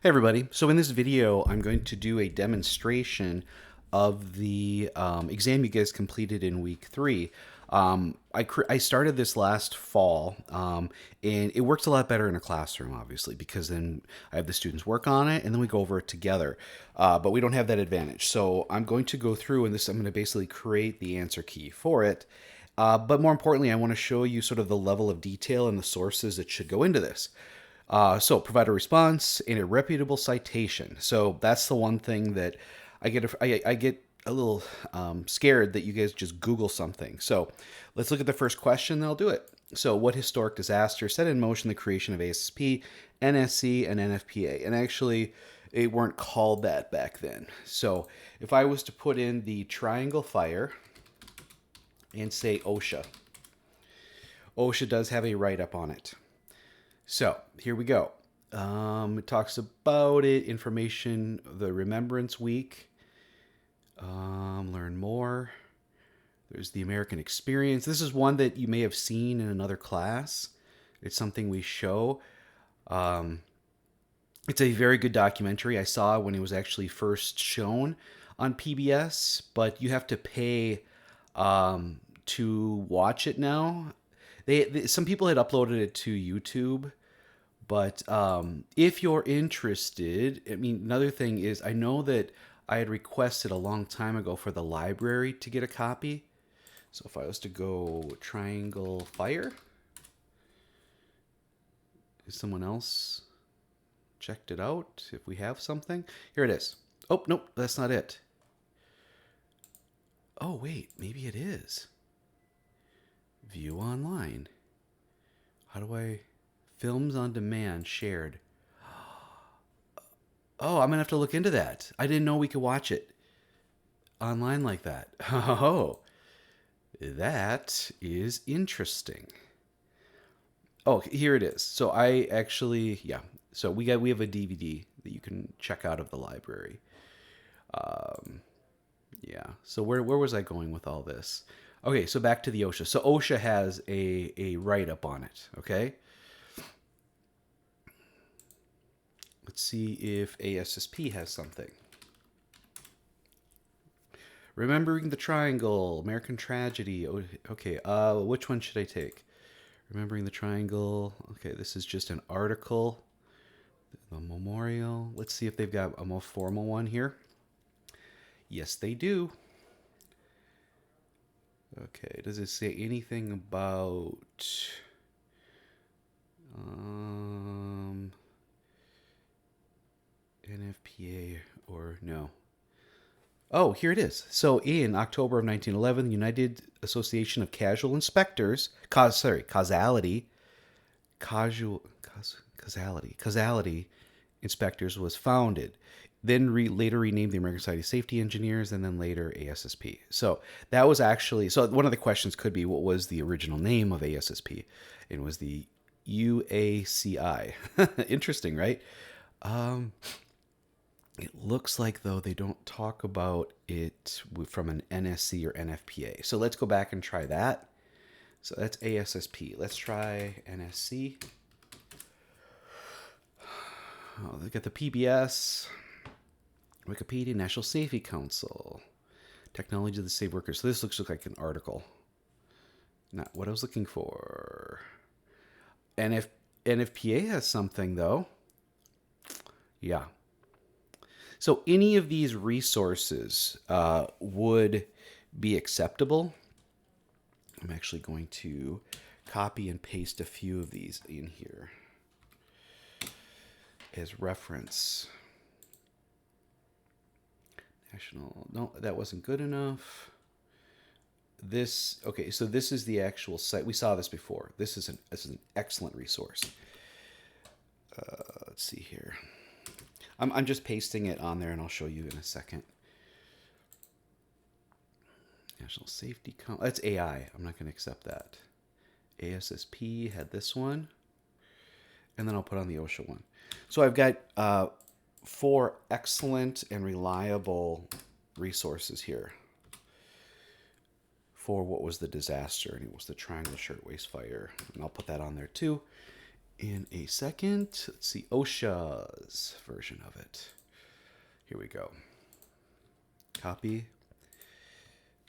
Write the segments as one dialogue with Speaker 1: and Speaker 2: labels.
Speaker 1: Hey everybody, so in this video I'm going to do a demonstration of the exam you guys completed in week 3. I started this last fall, and it works a lot better in a classroom, obviously, because then I have the students work on it and then we go over it together. But we don't have that advantage. So I'm going to go through and I'm going to basically create the answer key for it. But more importantly, I want to show you sort of the level of detail and the sources that should go into this. So provide a response in a reputable citation. So that's the one thing that I get a little scared that you guys just Google something. So let's look at the first question, then I'll do it. So what historic disaster set in motion the creation of ASSP, NSC, and NFPA? And actually, they weren't called that back then. So if I was to put in the triangle fire and say OSHA, OSHA does have a write-up on it. So here we go. It talks about it, information, the Remembrance Week, learn more. There's the American Experience. This is one that you may have seen in another class. It's something we show. It's a very good documentary. I saw when it was actually first shown on PBS, but you have to pay to watch it now. Some people had uploaded it to YouTube, but if you're interested, I mean, another thing is I know that I had requested a long time ago for the library to get a copy. So if I was to go Triangle Fire, is someone else checked it out? If we have something, here it is. Oh, nope, that's not it. Oh, wait, maybe it is. View online. How do I... Films on demand shared. Oh, I'm going to have to look into that. I didn't know we could watch it online like that. Oh, that is interesting. Oh, here it is. So I actually, yeah. So we have a DVD that you can check out of the library. Yeah. So where was I going with all this? Okay, so back to the OSHA. So OSHA has a write up on it. Okay. Let's see if ASSP has something. Remembering the Triangle, American Tragedy. Okay, which one should I take? Remembering the Triangle. Okay, this is just an article. The memorial. Let's see if they've got a more formal one here. Yes, they do. Okay, does it say anything about NFPA or no? Oh, here it is. So in October of 1911, the United Association of Casual Inspectors, causality inspectors was founded. Then later renamed the American Society of Safety Engineers, and then later ASSP. So that was actually, so one of the questions could be, what was the original name of ASSP? It was the UACI. Interesting, right? It looks like, though, they don't talk about it from an NSC or NFPA. So let's go back and try that. So that's ASSP. Let's try NSC. Oh, they got the PBS, Wikipedia, National Safety Council, Technology to Save Workers. So this looks like an article. Not what I was looking for. NFPA has something, though. Yeah. So any of these resources would be acceptable. I'm actually going to copy and paste a few of these in here as reference. National, no, that wasn't good enough. This, okay, so this is the actual site. We saw this before. This is an excellent resource. Let's see here. I'm just pasting it on there, and I'll show you in a second. National Safety Council. That's AI. I'm not going to accept that. ASSP had this one. And then I'll put on the OSHA one. So I've got 4 excellent and reliable resources here for what was the disaster, and it was the Triangle Shirtwaist Fire. And I'll put that on there too. in a second. Let's see OSHA's version of it. Here we go. Copy,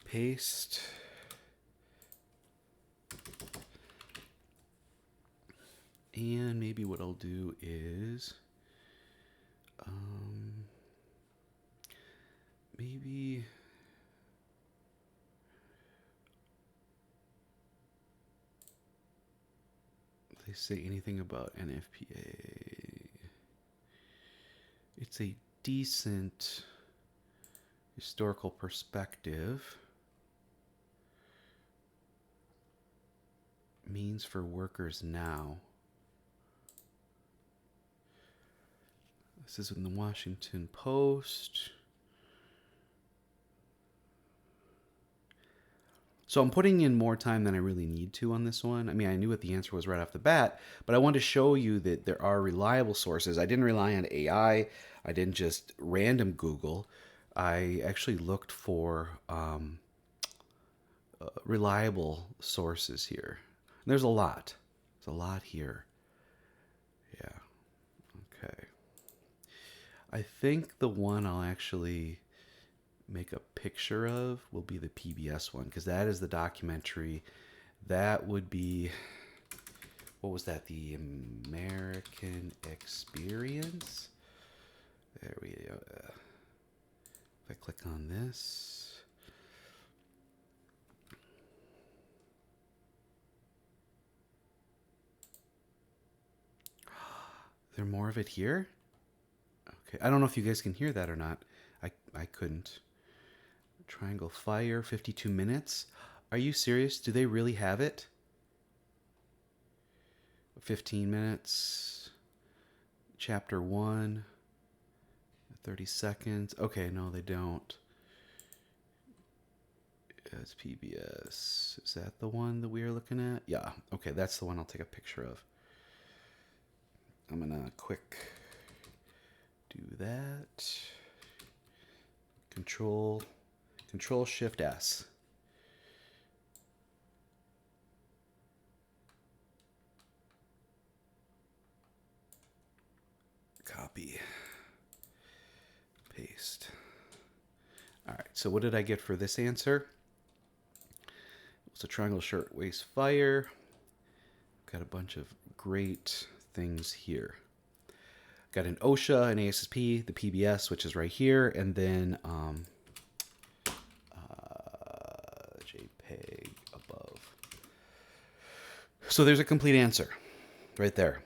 Speaker 1: paste. And maybe what I'll do is maybe they say anything about NFPA. It's a decent historical perspective. Means for workers now. This is in the Washington Post. So I'm putting in more time than I really need to on this one. I mean, I knew what the answer was right off the bat, but I wanted to show you that there are reliable sources. I didn't rely on AI. I didn't just random Google. I actually looked for reliable sources here. And there's a lot. There's a lot here. Yeah. Okay. I think the one I'll actually make a picture of will be the PBS one, because that is the documentary. That would be, what was that? The American Experience? There we go. If I click on this. Is there more of it here? Okay, I don't know if you guys can hear that or not. I couldn't. Triangle Fire, 52 minutes. Are you serious? Do they really have it? 15 minutes. Chapter 1. 30 seconds. Okay, no, they don't. It's PBS. Is that the one that we are looking at? Yeah. Okay, that's the one I'll take a picture of. I'm gonna quick do that. Control Shift S. Copy. Paste. All right, so what did I get for this answer? It was a triangle shirtwaist fire. Got a bunch of great things here. Got an OSHA, an ASSP, the PBS, which is right here, and then JPEG above. So there's a complete answer right there.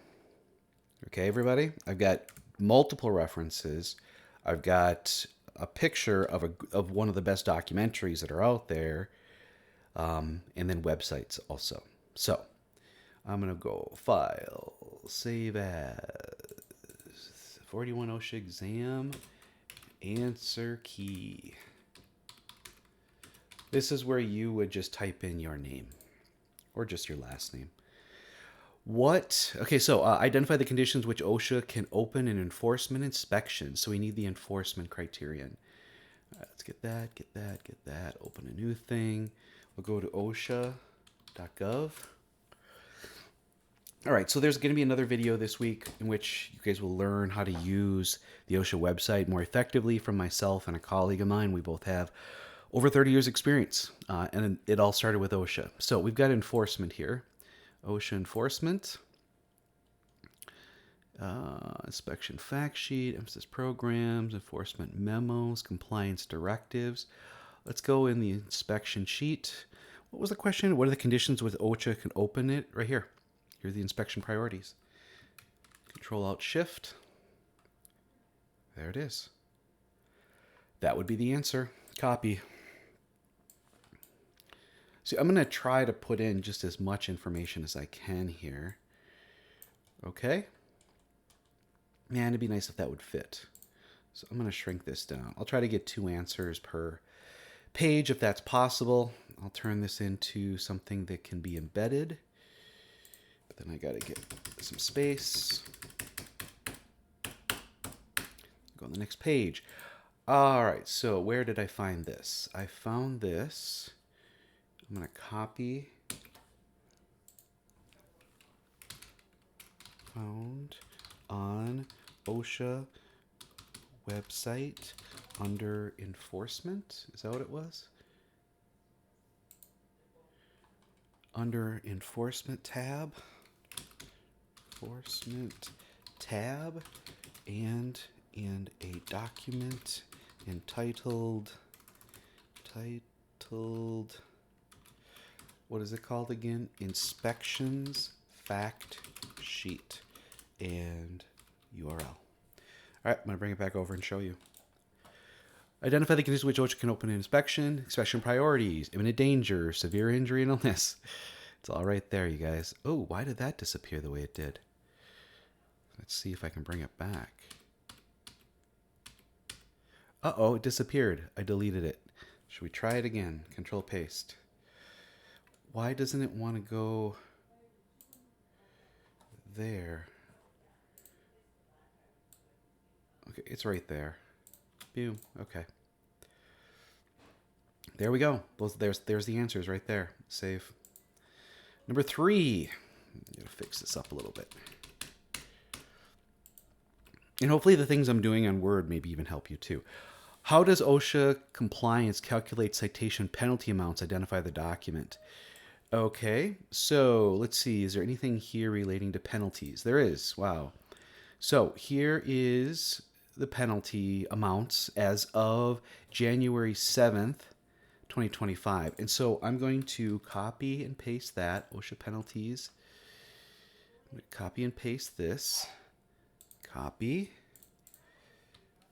Speaker 1: Okay, everybody? I've got multiple references. I've got a picture of one of the best documentaries that are out there, and then websites also. So I'm going to go File, Save As, 41 OSHA exam, answer key. This is where you would just type in your name or just your last name. Okay, so identify the conditions which OSHA can open an enforcement inspection. So we need the enforcement criterion. Let's get that. Open a new thing. We'll go to OSHA.gov. All right, so there's going to be another video this week in which you guys will learn how to use the OSHA website more effectively from myself and a colleague of mine. We both have over 30 years experience, and it all started with OSHA. So we've got enforcement here. OSHA enforcement. Inspection fact sheet, emphasis programs, enforcement memos, compliance directives. Let's go in the inspection sheet. What was the question? What are the conditions with OSHA can open it? Right here. Here are the inspection priorities. Control-Alt-Shift. There it is. That would be the answer. Copy. So I'm going to try to put in just as much information as I can here. Okay. Man, it'd be nice if that would fit. So I'm going to shrink this down. I'll try to get 2 answers per page if that's possible. I'll turn this into something that can be embedded. But then I got to get some space. Go on the next page. All right, so where did I find this? I found this. I'm going to copy. found on OSHA website under enforcement. Is that what it was? Under enforcement tab. Enforcement tab. And a document entitled, what is it called again? Inspections Fact Sheet and URL. All right, I'm going to bring it back over and show you. Identify the conditions which OSHA can open an inspection, inspection priorities, imminent danger, severe injury and illness. It's all right there, you guys. Oh, why did that disappear the way it did? Let's see if I can bring it back. Uh-oh, it disappeared. I deleted it. Should we try it again? Control paste. Why doesn't it want to go there? Okay, it's right there. Boom. Okay. There we go. There's the answers right there. Save. Number 3. I'm going to fix this up a little bit. And hopefully the things I'm doing on Word maybe even help you too. How does OSHA compliance calculate citation penalty amounts? Identify the document. Okay, so let's see. Is there anything here relating to penalties? There is. Wow. So here is the penalty amounts as of January 7th, 2025. And so I'm going to copy and paste that. OSHA penalties. I'm going to copy and paste this. Copy.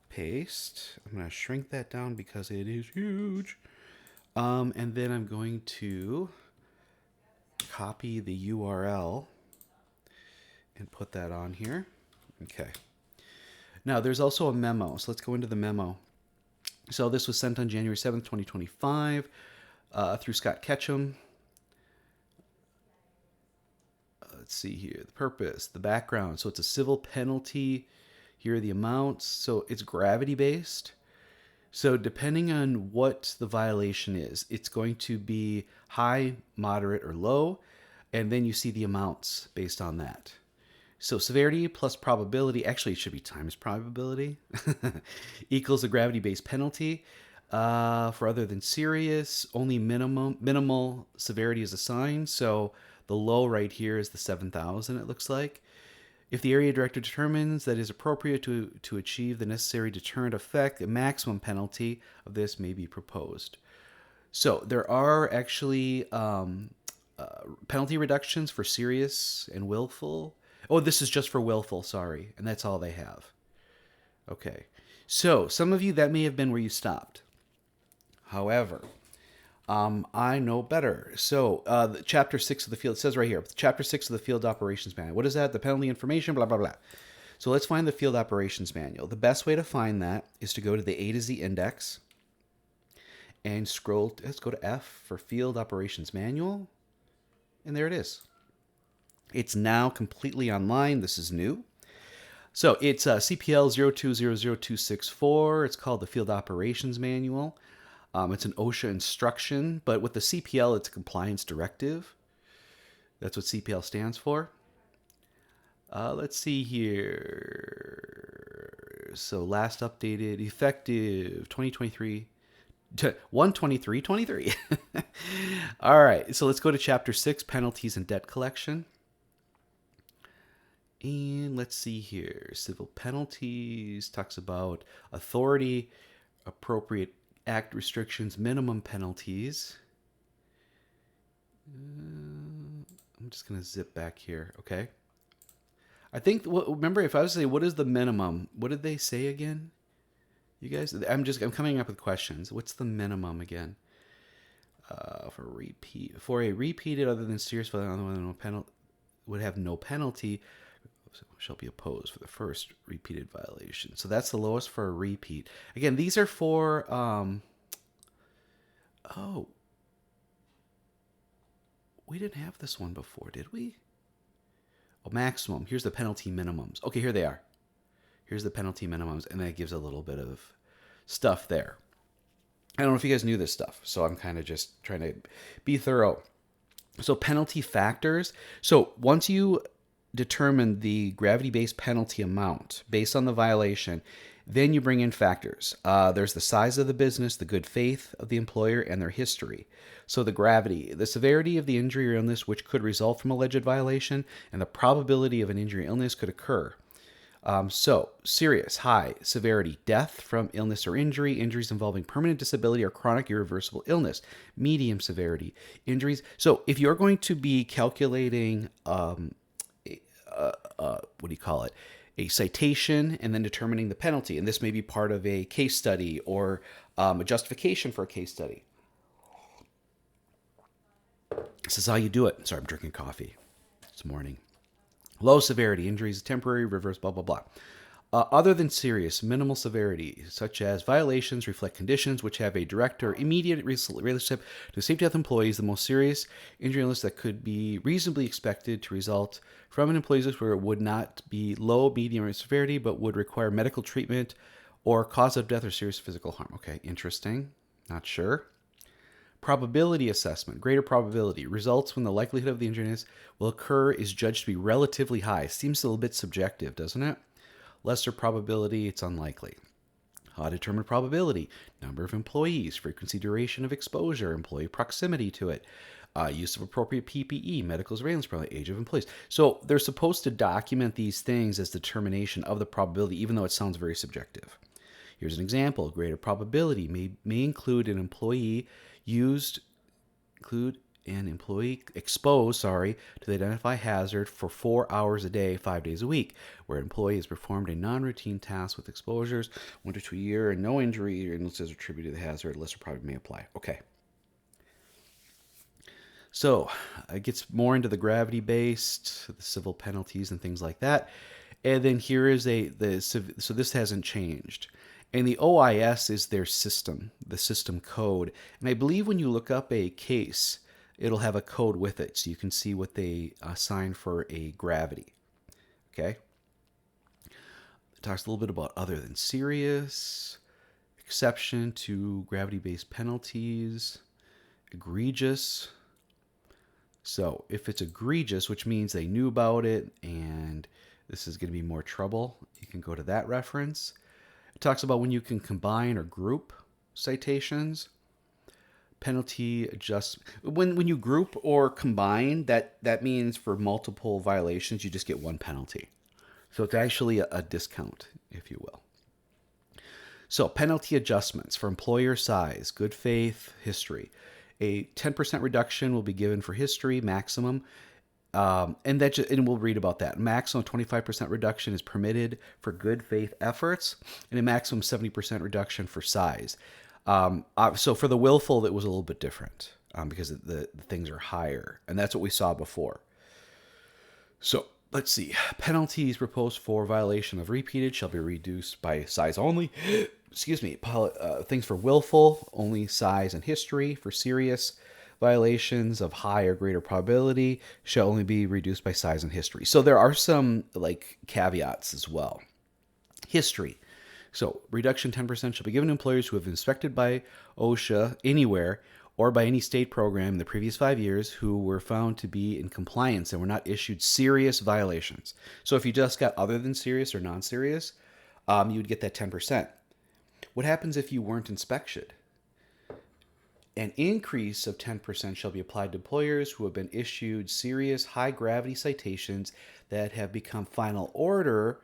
Speaker 1: Paste. I'm going to shrink that down because it is huge. And then I'm going to copy the URL and put that on here. Okay. Now there's also a memo. So let's go into the memo. So this was sent on January 7th, 2025 through Scott Ketchum. Let's see here. The purpose, the background. So it's a civil penalty. Here are the amounts. So it's gravity based. So depending on what the violation is, it's going to be high, moderate, or low. And then you see the amounts based on that. So severity plus probability, actually it should be times probability, equals a gravity-based penalty. For other than serious, only minimal severity is assigned. So the low right here is the 7,000, it looks like. If the area director determines that it is appropriate to achieve the necessary deterrent effect, a maximum penalty of this may be proposed. So there are actually penalty reductions for serious and willful. Oh, this is just for willful, sorry. And that's all they have. Okay. So some of you, that may have been where you stopped. However, I know better. So the Chapter 6 of the field, it says right here, Chapter 6 of the Field Operations Manual. What is that? The penalty information, blah, blah, blah. So let's find the Field Operations Manual. The best way to find that is to go to the A to Z index and scroll. Let's go to F for Field Operations Manual. And there it is. It's now completely online. This is new. So it's CPL 0200264. It's called the Field Operations Manual. It's an OSHA instruction, but with the CPL, it's a compliance directive. That's what CPL stands for. Let's see here. So last updated, effective 2023, 1/23/23. All right, so let's go to Chapter 6, Penalties and Debt Collection. And let's see here. Civil penalties talks about authority, appropriate act restrictions, minimum penalties. I'm just going to zip back here, okay? I think, remember, if I was to say, what is the minimum? What did they say again? You guys, I'm coming up with questions. What's the minimum again? For a repeated other than serious violation would have no penalty, shall be opposed for the first repeated violation. So that's the lowest for a repeat. Again, these are for we didn't have this one before, did we? Oh, maximum. Here's the penalty minimums. Okay, here they are. Here's the penalty minimums, and that gives a little bit of stuff there. I don't know if you guys knew this stuff, so I'm kind of just trying to be thorough. So penalty factors. So once you determine the gravity-based penalty amount based on the violation. Then you bring in factors. There's the size of the business, the good faith of the employer, and their history. So the gravity, the severity of the injury or illness which could result from alleged violation, and the probability of an injury or illness could occur. So, serious, high severity, death from illness or injury, injuries involving permanent disability or chronic irreversible illness. Medium severity, injuries. So, if you're going to be calculating, what do you call it? A citation and then determining the penalty, and this may be part of a case study or a justification for a case study. This is how you do it. Sorry, I'm drinking coffee this morning. Low severity, injuries, temporary, reverse, blah, blah, blah. Other than serious, minimal severity, such as violations, reflect conditions which have a direct or immediate relationship to safety of employees. The most serious injury illness that could be reasonably expected to result from an employee's where it would not be low, medium, or severity, but would require medical treatment or cause of death or serious physical harm. Okay, interesting. Not sure. Probability assessment, greater probability. Results when the likelihood of the injury will occur is judged to be relatively high. Seems a little bit subjective, doesn't it? Lesser probability, it's unlikely. Determined probability, number of employees, frequency, duration of exposure, employee proximity to it, use of appropriate PPE, medical surveillance, probably age of employees. So they're supposed to document these things as determination of the probability, even though it sounds very subjective. Here's an example. Greater probability may include an employee exposed to the identified hazard for 4 hours a day, 5 days a week, where an employee has performed a non-routine task with exposures 1 to 2 a year and no injury or illness is attributed to the hazard, lesser probability may apply. Okay. So it gets more into the gravity-based, the civil penalties and things like that. And then here is so this hasn't changed. And the OIS is their system, the system code. And I believe when you look up a case, it'll have a code with it, so you can see what they assign for a gravity. Okay? It talks a little bit about other than serious, exception to gravity-based penalties, egregious. So if it's egregious, which means they knew about it and this is going to be more trouble, you can go to that reference. It talks about when you can combine or group citations. Penalty adjustment. When you group or combine, that means for multiple violations, you just get one penalty. So it's actually a discount, if you will. So penalty adjustments for employer size, good faith, history. A 10% reduction will be given for history, maximum. And we'll read about that. Maximum 25% reduction is permitted for good faith efforts, and a maximum 70% reduction for size. So for the willful, it was a little bit different because the things are higher, and that's what we saw before. So let's see. Penalties proposed for violation of repeated shall be reduced by size only. Excuse me. Things for willful, only size and history. For serious violations of high or greater probability shall only be reduced by size and history. So there are some caveats as well. History. So reduction 10% shall be given to employers who have been inspected by OSHA anywhere or by any state program in the previous 5 years who were found to be in compliance and were not issued serious violations. So if you just got other than serious or non-serious, you would get that 10%. What happens if you weren't inspected? An increase of 10% shall be applied to employers who have been issued serious high-gravity citations that have become final order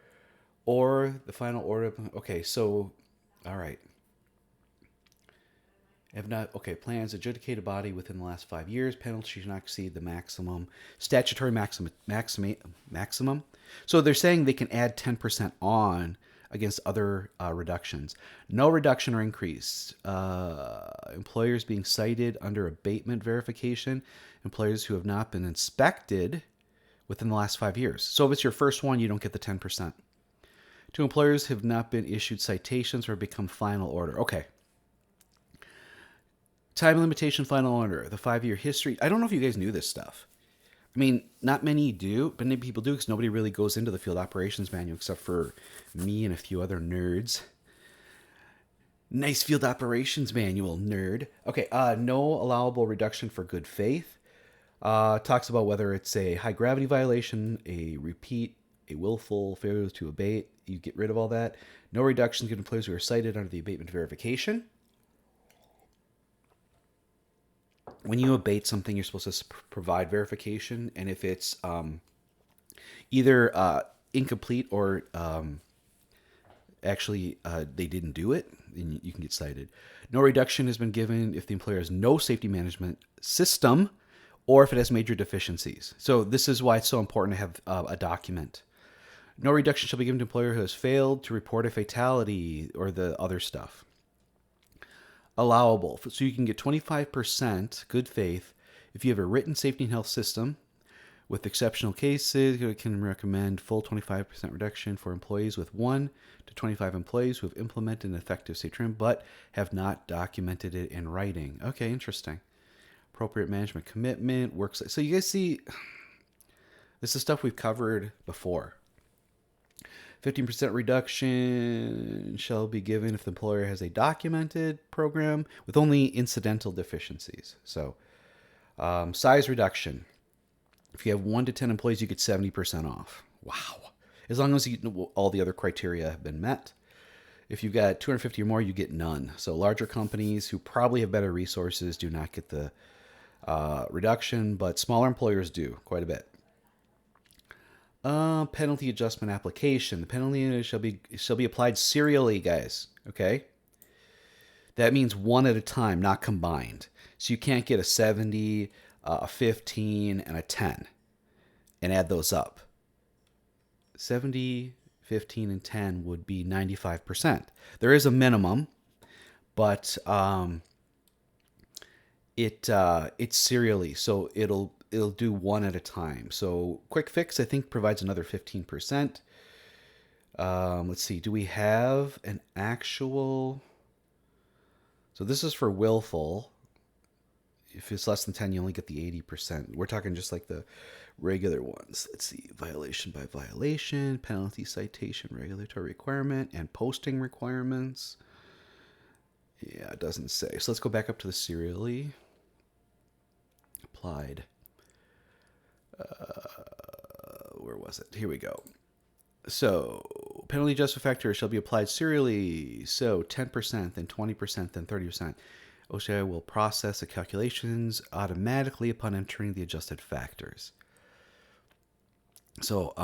Speaker 1: or the final order. Okay, so, all right. If not, okay, plans adjudicated body within the last 5 years, penalty should not exceed the maximum, statutory maximum. So they're saying they can add 10% on against other reductions. No reduction or increase. Employers being cited under abatement verification. Employers who have not been inspected within the last 5 years. So if it's your first one, you don't get the 10%. To employers who have not been issued citations or become final order. Okay. Time limitation, final order. The 5-year history. I don't know if you guys knew this stuff. I mean, not many do, but many people do because nobody really goes into the field operations manual except for me and a few other nerds. Nice field operations manual, nerd. Okay, no allowable reduction for good faith. Talks about whether it's a high gravity violation, a repeat, a willful failure to abate. You get rid of all that. No reductions given to players who are cited under the abatement verification. When you abate something, you're supposed to provide verification, and if it's either incomplete or actually they didn't do it, and you can get cited. No reduction has been given if the employer has no safety management system or if it has major deficiencies. So this is why it's so important to have a document. No reduction shall be given to employer who has failed to report a fatality or the other stuff. Allowable. So you can get 25% good faith if you have a written safety and health system. With exceptional cases, you can recommend full 25% reduction for employees with 1 to 25 employees who have implemented an effective safe trim but have not documented it in writing. Okay, interesting. Appropriate management commitment, works. So you guys see, this is stuff we've covered before. 15% reduction shall be given if the employer has a documented program with only incidental deficiencies. So size reduction. If you have 1 to 10 employees, you get 70% off. Wow. As long as all the other criteria have been met. If you've got 250 or more, you get none. So larger companies who probably have better resources do not get the reduction, but smaller employers do quite a bit. Penalty adjustment application. The penalty shall be applied serially, guys. Okay? That means one at a time, not combined. So you can't get a 70, a 15, and a 10 and add those up. 70, 15, and 10 would be 95%. There is a minimum, but it's serially, so it'll do one at a time. So Quick Fix, I think, provides another 15%. Let's see. Do we have an actual? So this is for willful. If it's less than 10, you only get the 80%. We're talking just like the regular ones. Let's see. Violation by violation, penalty, citation, regulatory requirement, and posting requirements. Yeah, it doesn't say. So let's go back up to the serially. Applied. Where was it? Here we go. So penalty adjustment factor shall be applied serially. So 10%, then 20%, then 30%. OSHA will process the calculations automatically upon entering the adjusted factors. So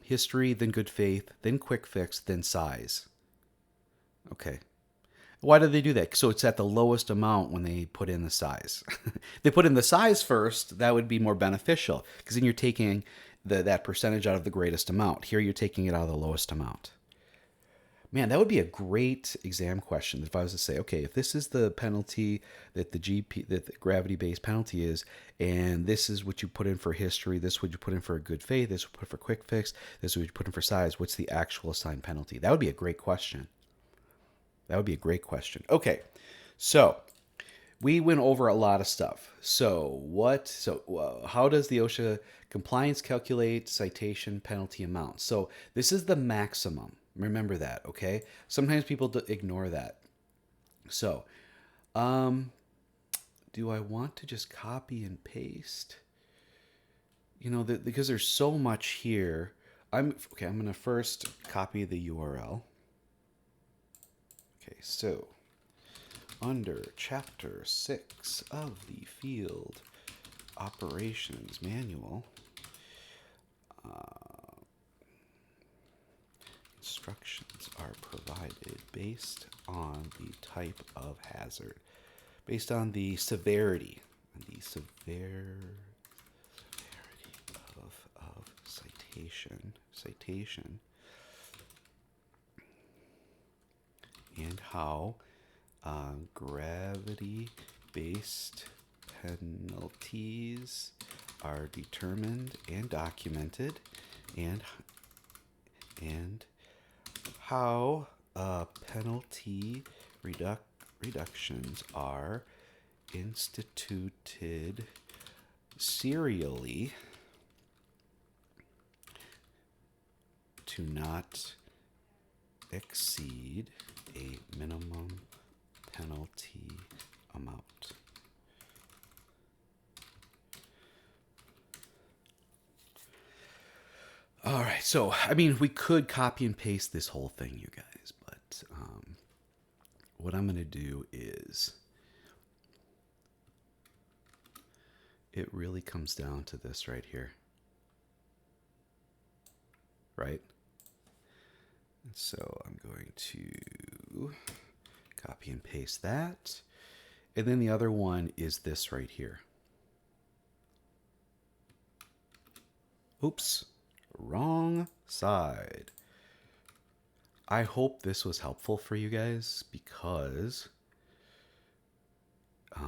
Speaker 1: history, then good faith, then quick fix, then size. Okay. Why do they do that? So it's at the lowest amount when they put in the size. They put in the size first, that would be more beneficial because then you're taking that percentage out of the greatest amount. Here you're taking it out of the lowest amount. Man, that would be a great exam question if I was to say, okay, if this is the penalty that the gravity-based penalty is, and this is what you put in for history, this is what you put in for a good faith, this is what you put for quick fix, this is what you put in for size, what's the actual assigned penalty? That would be a great question. That would be a great question. Okay, so we went over a lot of stuff. So how does the OSHA compliance calculate citation penalty amount? So this is the maximum. Remember that, okay? Sometimes people ignore that. So, do I want to just copy and paste? Because there's so much here. I'm going to first copy the URL. Okay, so under Chapter 6 of the Field Operations Manual, instructions are provided based on the type of hazard, based on the severity, of citation, and how gravity-based penalties are determined and documented, and how penalty reductions are instituted serially to not exceed a minimum penalty amount. So, I mean, we could copy and paste this whole thing, you guys, but what I'm going to do is it really comes down to this right here, right? So I'm going to copy and paste that. And then the other one is this right here. Oops, wrong side. I hope this was helpful for you guys because do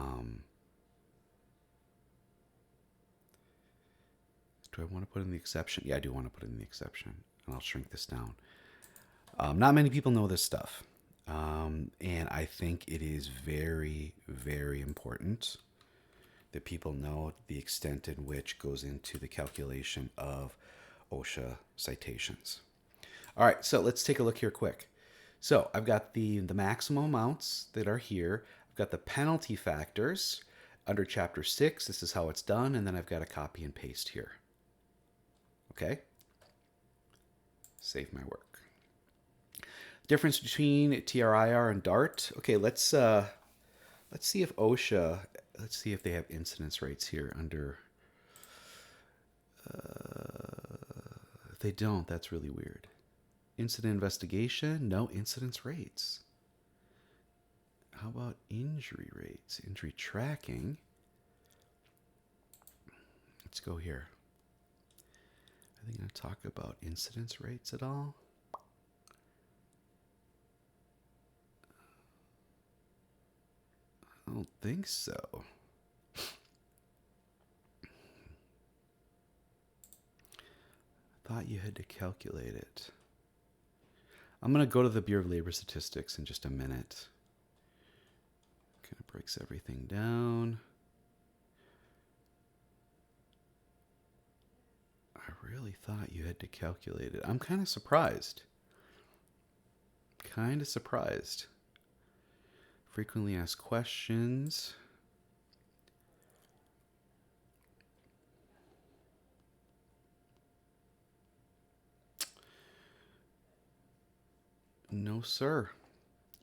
Speaker 1: I want to put in the exception? Yeah, I do want to put in the exception. And I'll shrink this down. Not many people know this stuff. And I think it is very, very important that people know the extent in which goes into the calculation of OSHA citations. All right, so let's take a look here quick. So I've got the maximum amounts that are here. I've got the penalty factors under Chapter 6. This is how it's done. And then I've got a copy and paste here. Okay. Save my work. Difference between TRIR and DART. Okay, let's see if OSHA, let's see if they have incidence rates here under, if they don't, that's really weird. Incident investigation, no incidence rates. How about injury rates? Injury tracking. Let's go here. Are they going to talk about incidence rates at all? I don't think so. I thought you had to calculate it. I'm going to go to the Bureau of Labor Statistics in just a minute. Kind of breaks everything down. I really thought you had to calculate it. I'm kind of surprised. Frequently asked questions. No, sir.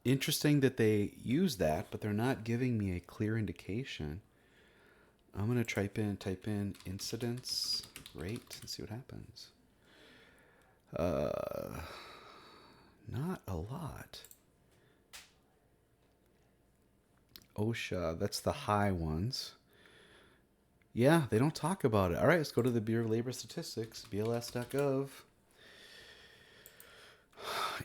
Speaker 1: Interesting that they use that, but they're not giving me a clear indication. I'm going to type in incidence rate and see what happens. Not a lot. OSHA, that's the high ones. Yeah, they don't talk about it. All right, let's go to the Bureau of Labor Statistics, bls.gov.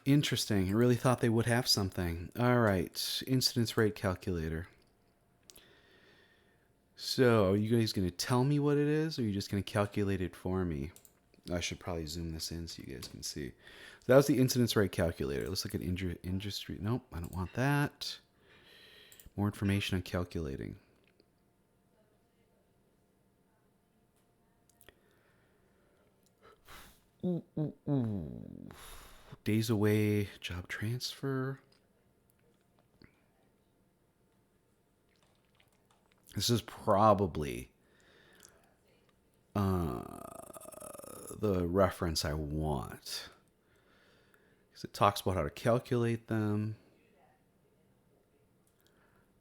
Speaker 1: Interesting. I really thought they would have something. All right, incidence rate calculator. So, are you guys going to tell me what it is, or are you just going to calculate it for me? I should probably zoom this in so you guys can see. So that was the incidence rate calculator. Let's look at industry. Nope, I don't want that. More information on calculating. Days away, job transfer. This is probably the reference I want. Because it talks about how to calculate them.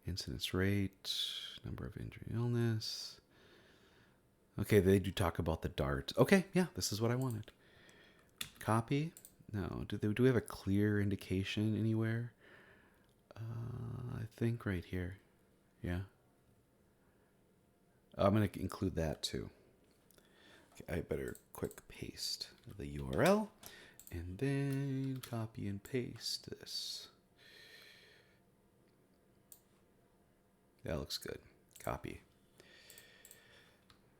Speaker 1: Incidence rate, number of injury, illness. Okay, they do talk about the DART. Okay, yeah, this is what I wanted. Copy. No, do we have a clear indication anywhere? I think right here. Yeah. I'm going to include that too. Okay, I better quick paste the URL and then copy and paste this. That looks good. Copy.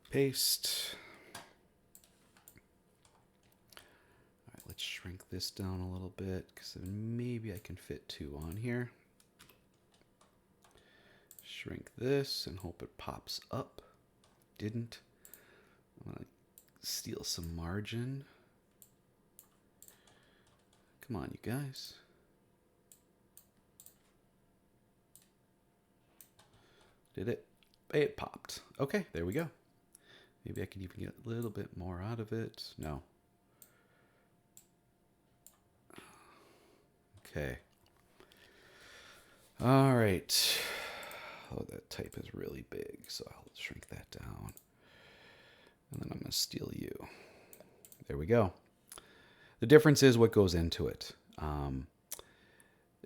Speaker 1: Paste. All right, let's shrink this down a little bit because maybe I can fit 2 on here. Shrink this and hope it pops up. Didn't. I'm going to steal some margin. Come on, you guys. Did it? It popped. Okay, there we go. Maybe I can even get a little bit more out of it. No. Okay. All right. Oh, that type is really big, so I'll shrink that down. And then I'm going to steal you. There we go. The difference is what goes into it.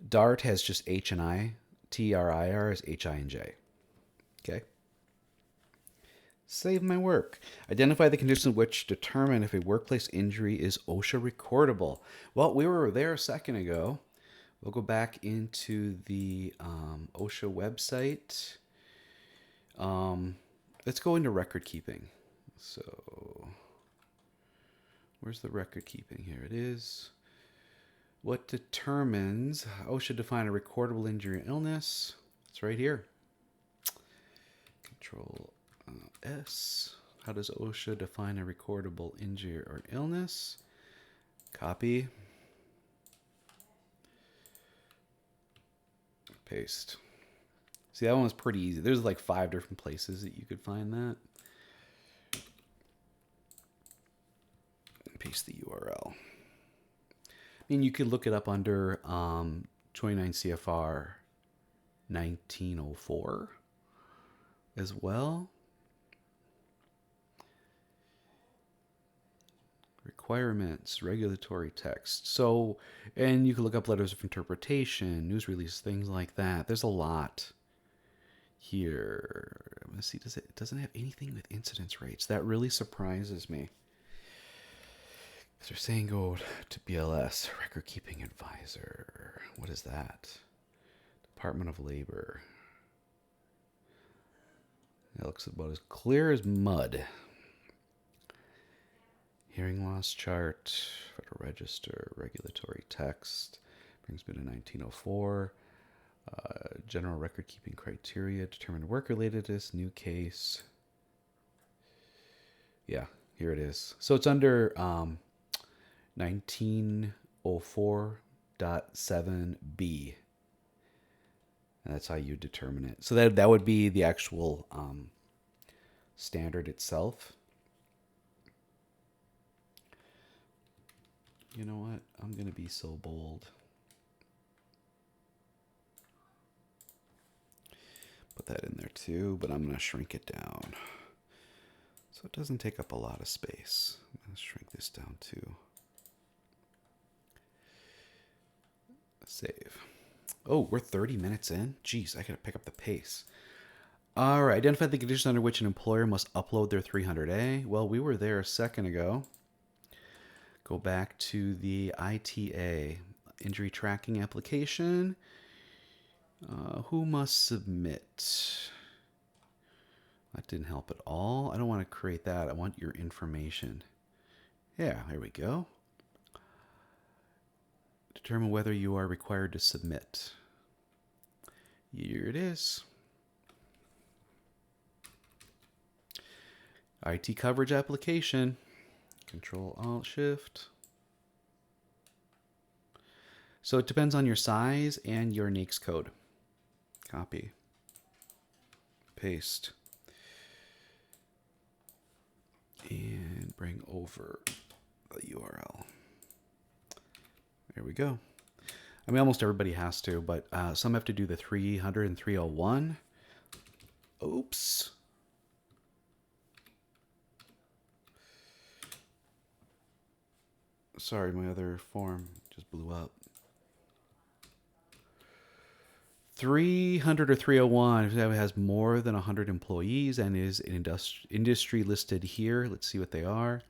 Speaker 1: Dart has just H and I. TRIR is H, I, and J. Okay. Save my work. Identify the conditions which determine if a workplace injury is OSHA recordable. Well, we were there a second ago. We'll go back into the OSHA website. Let's go into record keeping. So, where's the record keeping? Here it is. What determines OSHA define a recordable injury or illness? It's right here. Control S. How does OSHA define a recordable injury or illness? Copy. Paste. See, that one was pretty easy. There's like 5 different places that you could find that. And paste the URL. I mean, you could look it up under 29 CFR 1904 as well. Requirements, regulatory text. So, and you can look up letters of interpretation, news release, things like that. There's a lot here. I'm gonna see, it doesn't have anything with incidence rates. That really surprises me. Because they're saying go to BLS, record keeping advisor. What is that? Department of Labor. It looks about as clear as mud. Hearing loss chart, Federal Register, regulatory text, brings me to 1904. General record keeping criteria, determine work relatedness, new case. Yeah, here it is. So it's under 1904.7b. And that's how you determine it. So that would be the actual standard itself. You know what? I'm going to be so bold. Put that in there too, but I'm going to shrink it down. So it doesn't take up a lot of space. I'm going to shrink this down too. Save. Oh, we're 30 minutes in? Jeez, I got to pick up the pace. All right, identify the conditions under which an employer must upload their 300A. Well, we were there a second ago. Go back to the ITA, injury tracking application. Who must submit? That didn't help at all. I don't want to create that. I want your information. Yeah, there we go. Determine whether you are required to submit. Here it is. IT coverage application. Control-Alt-Shift. So it depends on your size and your NAICS code. Copy. Paste. And bring over the URL. There we go. I mean, almost everybody has to, but some have to do the 300 and 301. Oops. Sorry, my other form just blew up. 300 or 301 if it has more than 100 employees and is an industry listed here. Let's see what they are.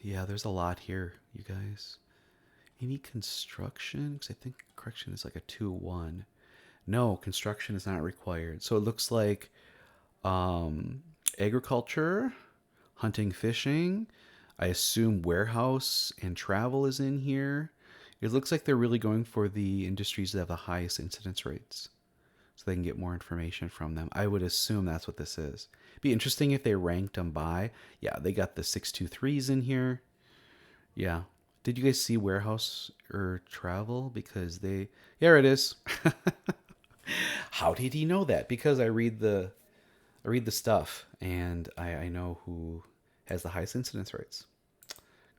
Speaker 1: Yeah, there's a lot here, you guys. Any construction? Because I think correction is like a 2-1. No, construction is not required. So it looks like agriculture, hunting, fishing. I assume warehouse and travel is in here. It looks like they're really going for the industries that have the highest incidence rates so they can get more information from them. I would assume that's what this is. It'd be interesting if they ranked them by. Yeah, they got the 623s in here. Yeah. Did you guys see warehouse or travel? Because they... There it is. How did he know that? Because I read the stuff and I know who has the highest incidence rates.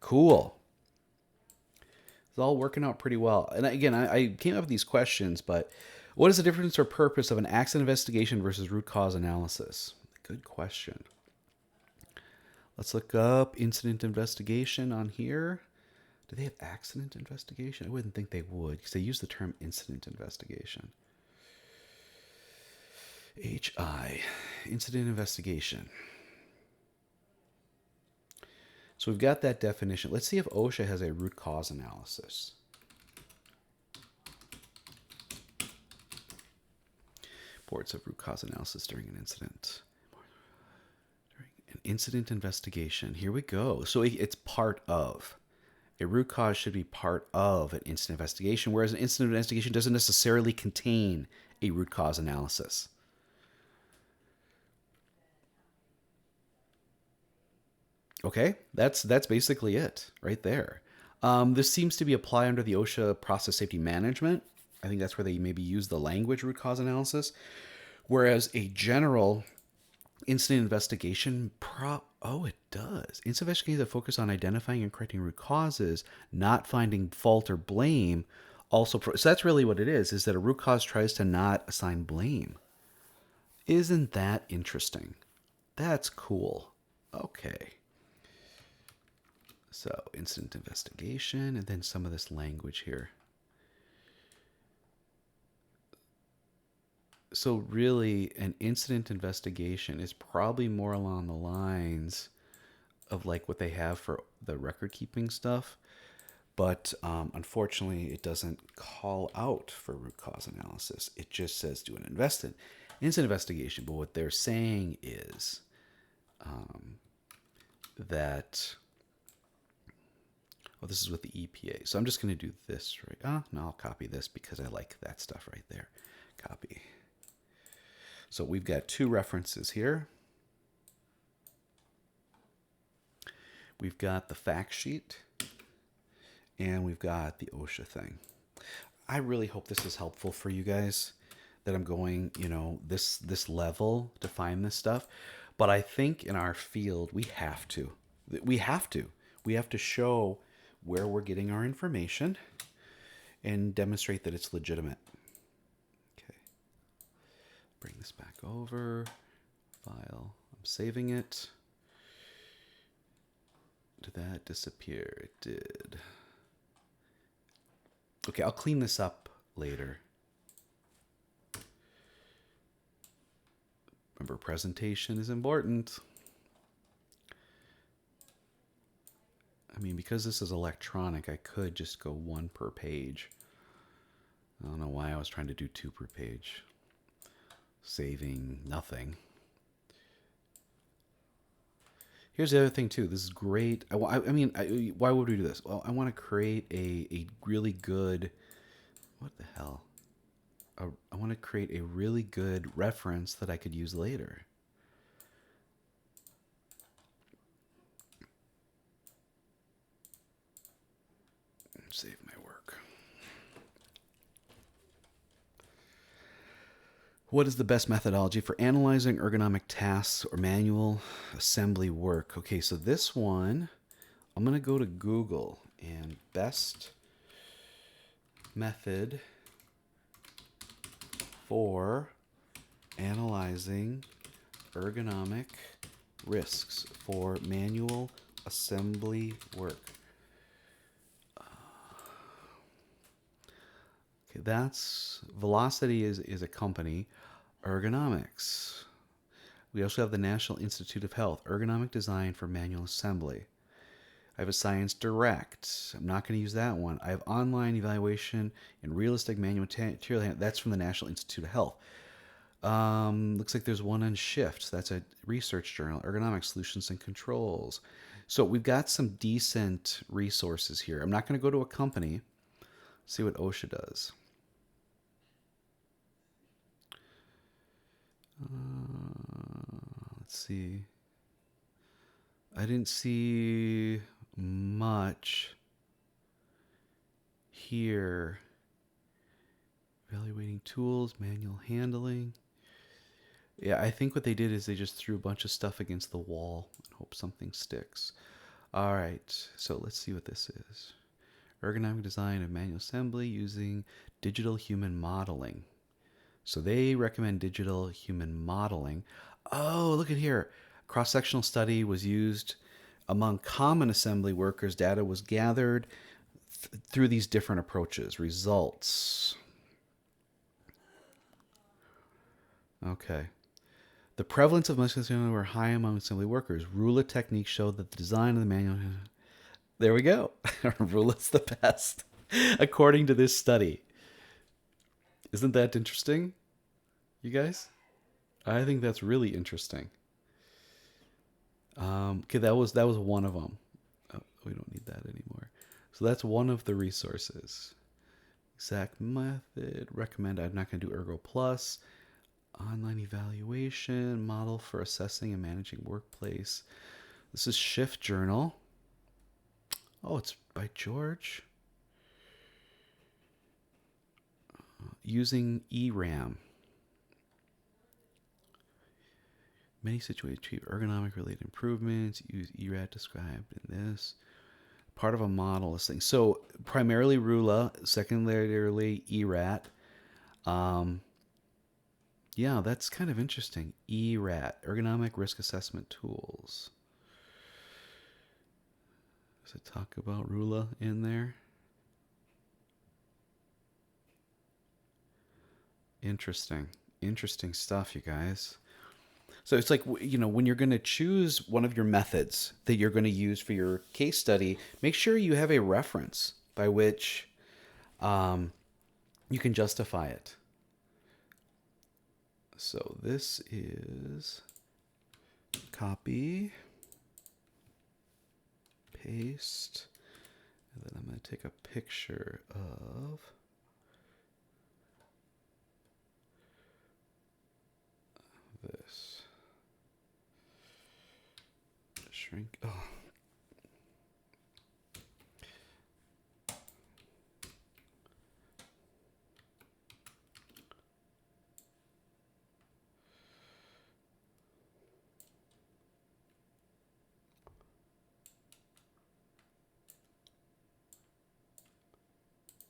Speaker 1: Cool. all working out pretty well. And again, I came up with these questions, but what is the difference or purpose of an accident investigation versus root cause analysis? Good question. Let's look up incident investigation on here. Do they have accident investigation? I wouldn't think they would because they use the term incident investigation. HI, incident investigation. So we've got that definition. Let's see if OSHA has a root cause analysis. Reports of root cause analysis during an incident. During an incident investigation. Here we go. So it's part of. A root cause should be part of an incident investigation, whereas an incident investigation doesn't necessarily contain a root cause analysis. Okay, that's basically it right there. This seems to be applied under the OSHA process safety management. I think that's where they maybe use the language root cause analysis. Whereas a general incident investigation, oh, it does. Incident investigations that focus on identifying and correcting root causes, not finding fault or blame. So that's really what it is that a root cause tries to not assign blame. Isn't that interesting? That's cool. Okay. So incident investigation, and then some of this language here. So really, an incident investigation is probably more along the lines of like what they have for the record keeping stuff. But unfortunately, it doesn't call out for root cause analysis. It just says do an incident investigation. But what they're saying is that, well, this is with the EPA. So I'm just going to do this right. No, I'll copy this because I like that stuff right there. Copy. So we've got two references here. We've got the fact sheet, and we've got the OSHA thing. I really hope this is helpful for you guys, that I'm going, this level to find this stuff. But I think in our field, we have to. We have to show where we're getting our information and demonstrate that it's legitimate. Okay. Bring this back over. File. I'm saving it. Did that disappear? It did. Okay, I'll clean this up later. Remember, presentation is important. I mean, because this is electronic, I could just go one per page. I don't know why I was trying to do two per page. Saving nothing. Here's the other thing, too. This is great. Why would we do this? Well, I want to create a really good... What the hell? I want to create a really good reference that I could use later. Save my work. What is the best methodology for analyzing ergonomic tasks or manual assembly work? Okay, so this one, I'm going to go to Google and best method for analyzing ergonomic risks for manual assembly work. Okay, that's Velocity is a company. Ergonomics. We also have the National Institute of Health, ergonomic design for manual assembly. I have a Science Direct. I'm not going to use that one. I have online evaluation and realistic manual material handling. That's from the National Institute of Health. Looks like there's one on shifts. That's a research journal, ergonomic solutions and controls. So we've got some decent resources here. I'm not going to go to a company. See what OSHA does. Let's see. I didn't see much here. Evaluating tools, manual handling. Yeah, I think what they did is they just threw a bunch of stuff against the wall and hope something sticks. All right, so let's see what this is. ergonomic design of manual assembly using digital human modeling. So they recommend digital human modeling. Oh, look at here. Cross-sectional study was used among common assembly workers. Data was gathered through these different approaches. Results. Okay. The prevalence of musculoskeletal were high among assembly workers. Rula techniques showed that the design of the manual. There we go. Rula's the best, according to this study. Isn't that interesting, you guys? I think that's really interesting. Okay, that was one of them. Oh, we don't need that anymore. So that's one of the resources. Exact method. Recommend. I'm not going to do Ergo Plus. Online evaluation. Model for assessing and managing workplace. This is Shift Journal. Oh, it's by George. Using ERAM. Many situations achieve ergonomic related improvements. Use ERAT described in this. Part of a model, this thing. So primarily Rula, secondarily ERAT. Yeah, that's kind of interesting. ERAT, Ergonomic Risk Assessment Tools. Does it talk about Rula in there? Interesting. Interesting stuff, you guys. So it's like, when you're going to choose one of your methods that you're going to use for your case study, make sure you have a reference by which you can justify it. So this is copy, paste, and then I'm going to take a picture of this. Shrink. Oh.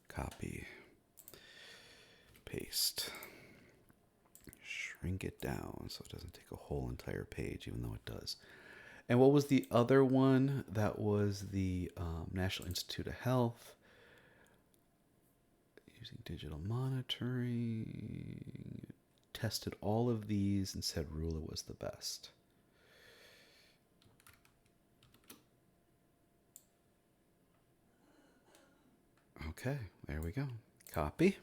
Speaker 1: Copy, paste, shrink it down so it doesn't take a whole entire page, even though it does. And what was the other one? That was the National Institute of Health. Using digital monitoring. Tested all of these and said Rula was the best. Okay, there we go. Copy.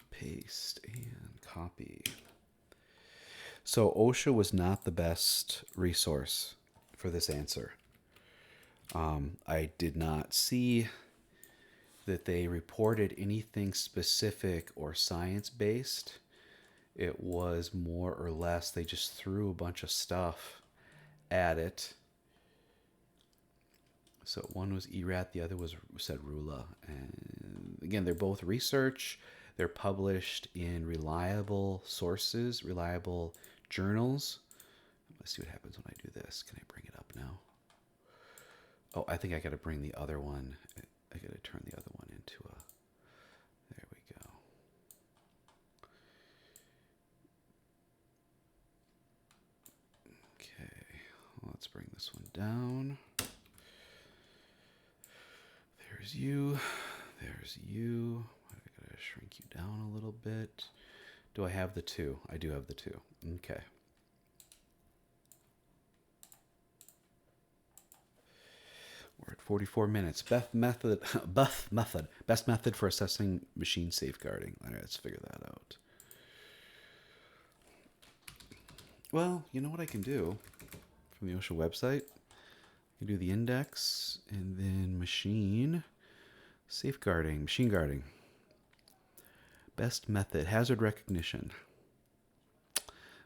Speaker 1: Paste and copy. So OSHA was not the best resource for this answer. I did not see that they reported anything specific or science-based. It was more or less they just threw a bunch of stuff at it. So one was ERAT, the other said Rula. And again, they're both research. They're published in reliable sources, reliable journals. Let's see what happens when I do this. Can I bring it up now? Oh, I think I got to bring the other one. I got to turn the other one into a... There we go. Okay, let's bring this one down. There's you. There's you. I got to shrink you down a little bit. Do I have the two? I do have the two. Okay. We're at 44 minutes. Best method for assessing machine safeguarding. All right, let's figure that out. Well, you know what I can do from the OSHA website? I can do the index and then machine safeguarding, machine guarding. Best method, hazard recognition.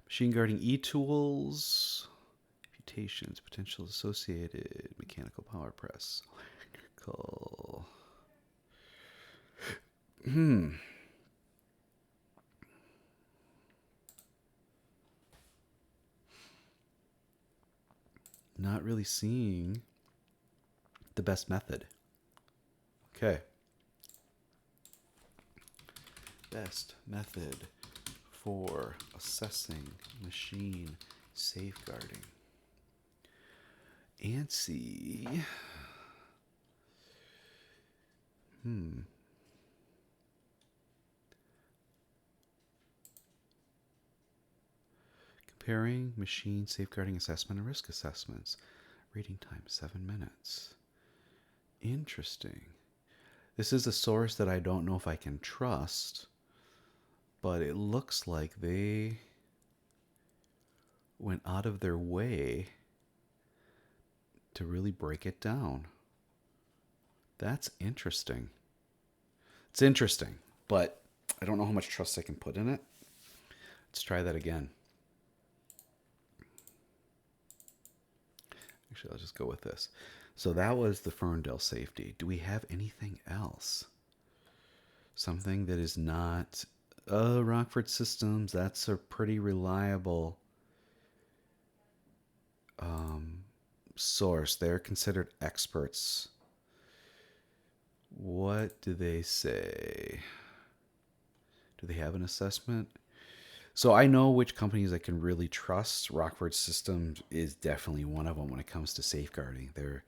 Speaker 1: Machine guarding e-tools. Mutations, potential associated, mechanical power press, electrical. not really seeing the best method. Okay. Best method for assessing machine safeguarding. ANSI. Comparing machine safeguarding assessment and risk assessments. Reading time 7 minutes. Interesting. This is a source that I don't know if I can trust, but it looks like they went out of their way to really break it down. That's interesting. It's interesting, but I don't know how much trust I can put in it. Let's try that again. Actually, I'll just go with this. So that was the Ferndale safety. Do we have anything else? Something that is not Rockford Systems. That's a pretty reliable source. They're considered experts. What do they say? Do they have an assessment? So I know which companies I can really trust. Rockford Systems is definitely one of them when it comes to safeguarding. They're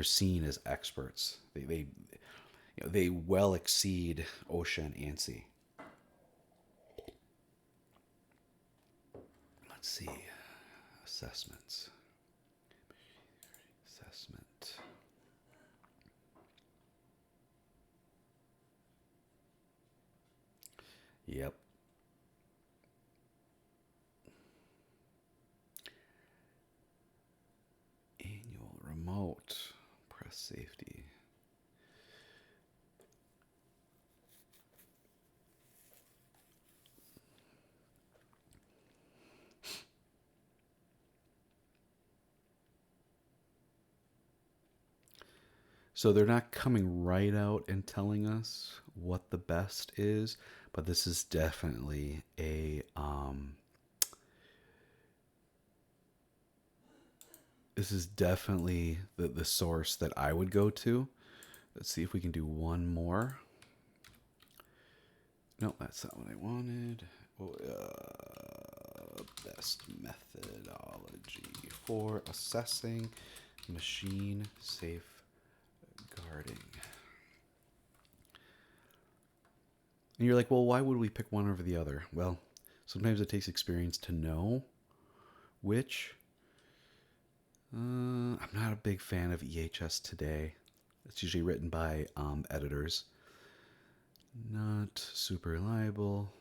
Speaker 1: seen as experts. They well exceed OSHA and ANSI. Let's see. Assessments. Assessment. Yep. Annual remote press safety. So they're not coming right out and telling us what the best is, but this is definitely a the source that I would go to. Let's see if we can do one more. No, that's not what I wanted. Best methodology for assessing machine safeguarding. And you're like, well, why would we pick one over the other? Well, sometimes it takes experience to know which. I'm not a big fan of EHS today. It's usually written by editors. Not super reliable.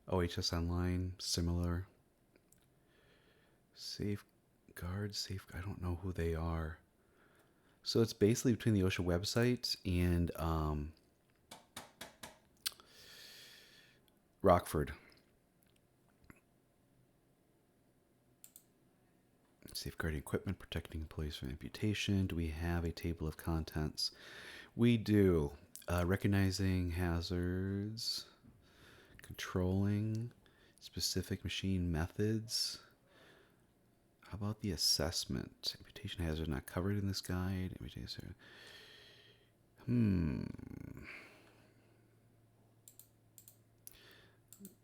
Speaker 1: OHS Online, similar. Safeguard. I don't know who they are. So it's basically between the OSHA website and Rockford. Safeguarding equipment, protecting employees from amputation. Do we have a table of contents? We do. Recognizing hazards, controlling specific machine methods. How about the assessment? Amputation hazard not covered in this guide. Amputation.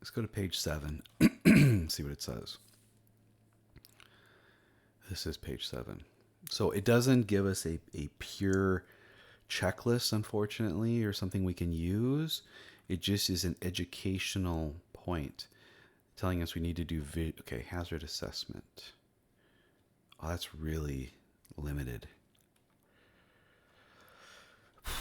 Speaker 1: Let's go to page 7. See what it says. This is page 7. So it doesn't give us a pure checklist, unfortunately, or something we can use. It just is an educational point telling us we need to do hazard assessment. Oh, that's really limited. It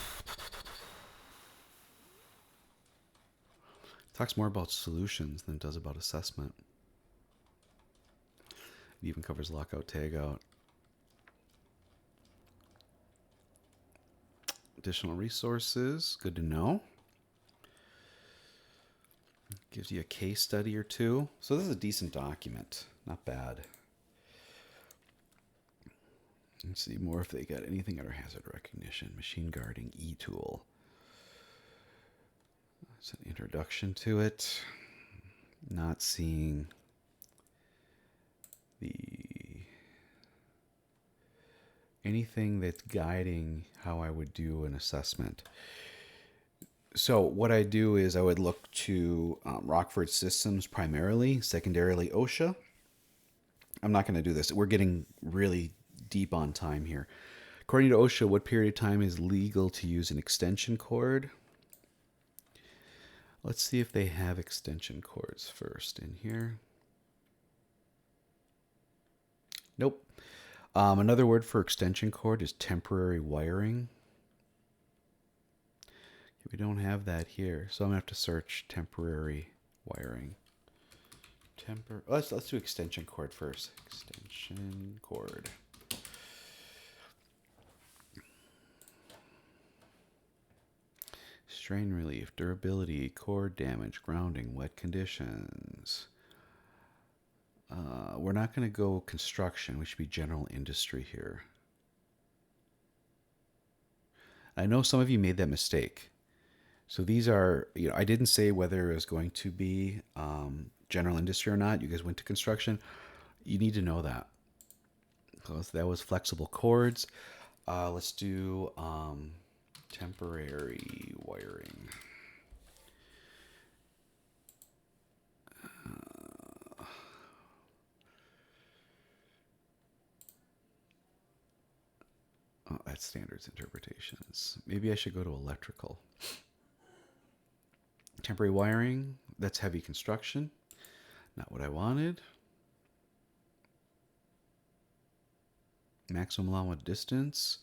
Speaker 1: talks more about solutions than it does about assessment. It even covers lockout, tagout. Additional resources, good to know. Gives you a case study or two. So this is a decent document, not bad. Let's see more if they got anything under hazard recognition. Machine guarding e-tool. It's an introduction to it. Not seeing the anything that's guiding how I would do an assessment. So what I do is I would look to Rockford Systems primarily, secondarily OSHA. I'm not going to do this. We're getting really deep on time here. According to OSHA, what period of time is legal to use an extension cord? Let's see if they have extension cords first in here. Nope. Another word for extension cord is temporary wiring. We don't have that here, so I'm gonna have to search temporary wiring. Let's do extension cord first. Extension cord. Strain relief, durability, cord damage, grounding, wet conditions. We're not going to go construction. We should be general industry here. I know some of you made that mistake. So these are, I didn't say whether it was going to be general industry or not. You guys went to construction. You need to know that. Because that was flexible cords. Let's do temporary wiring. Oh, that's standards interpretations. Maybe I should go to electrical. Temporary wiring, that's heavy construction. Not what I wanted. Maximum allowed distance.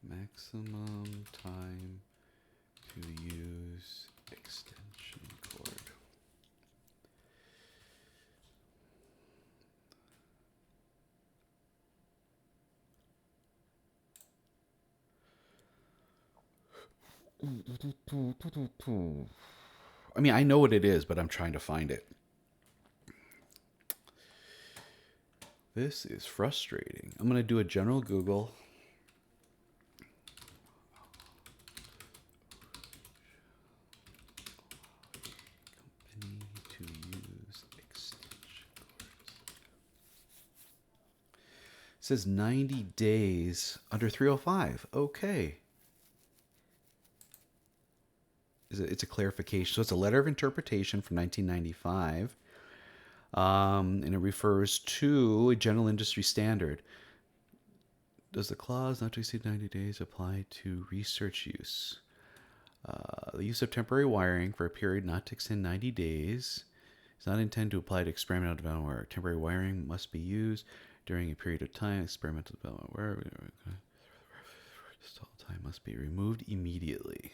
Speaker 1: Maximum time to use extension cord. I mean, I know what it is, but I'm trying to find it. This is frustrating. I'm going to do a general Google. Company to use extension cords. It says 90 days under 305. Okay. It's a clarification. So it's a letter of interpretation from 1995. And it refers to a general industry standard. Does the clause not to exceed 90 days apply to research use? The use of temporary wiring for a period not to exceed 90 days is not intended to apply to experimental development where temporary wiring must be used during a period of time. Experimental development where stall time must be removed immediately.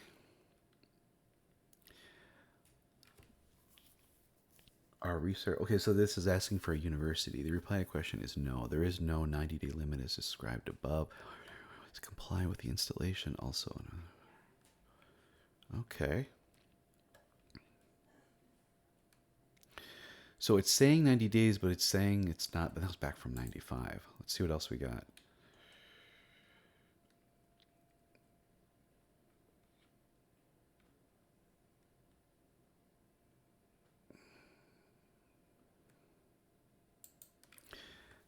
Speaker 1: Our research. Okay, so this is asking for a university. The reply to the question is no. There is no 90-day limit as described above. It's comply with the installation also. Okay. So it's saying 90 days, but it's saying it's not. That was back from 95. Let's see what else we got.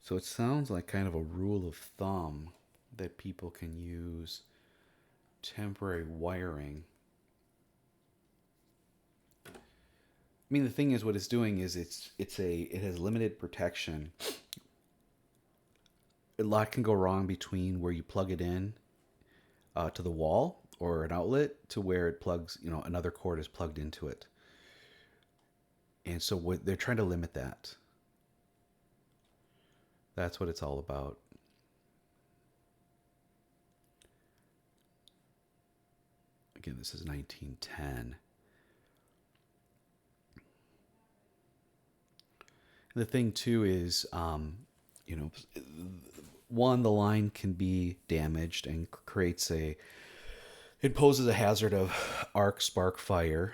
Speaker 1: So it sounds like kind of a rule of thumb that people can use temporary wiring. I mean, the thing is, what it's doing is it has limited protection. A lot can go wrong between where you plug it in to the wall or an outlet to where it plugs, another cord is plugged into it. And so they're trying to limit that. That's what it's all about. Again, this is 1910. The thing too is, one, the line can be damaged and it poses a hazard of arc spark fire.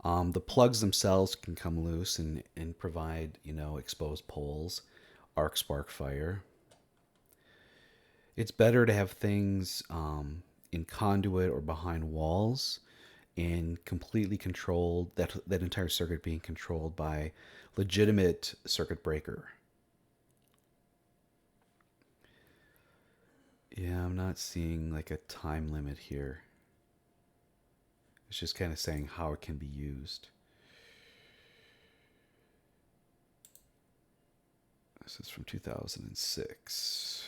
Speaker 1: The plugs themselves can come loose and provide, exposed poles, arc spark fire. It's better to have things in conduit or behind walls, and completely controlled, that entire circuit being controlled by legitimate circuit breaker. Yeah, I'm not seeing like a time limit here. It's just kind of saying how it can be used. This is from 2006.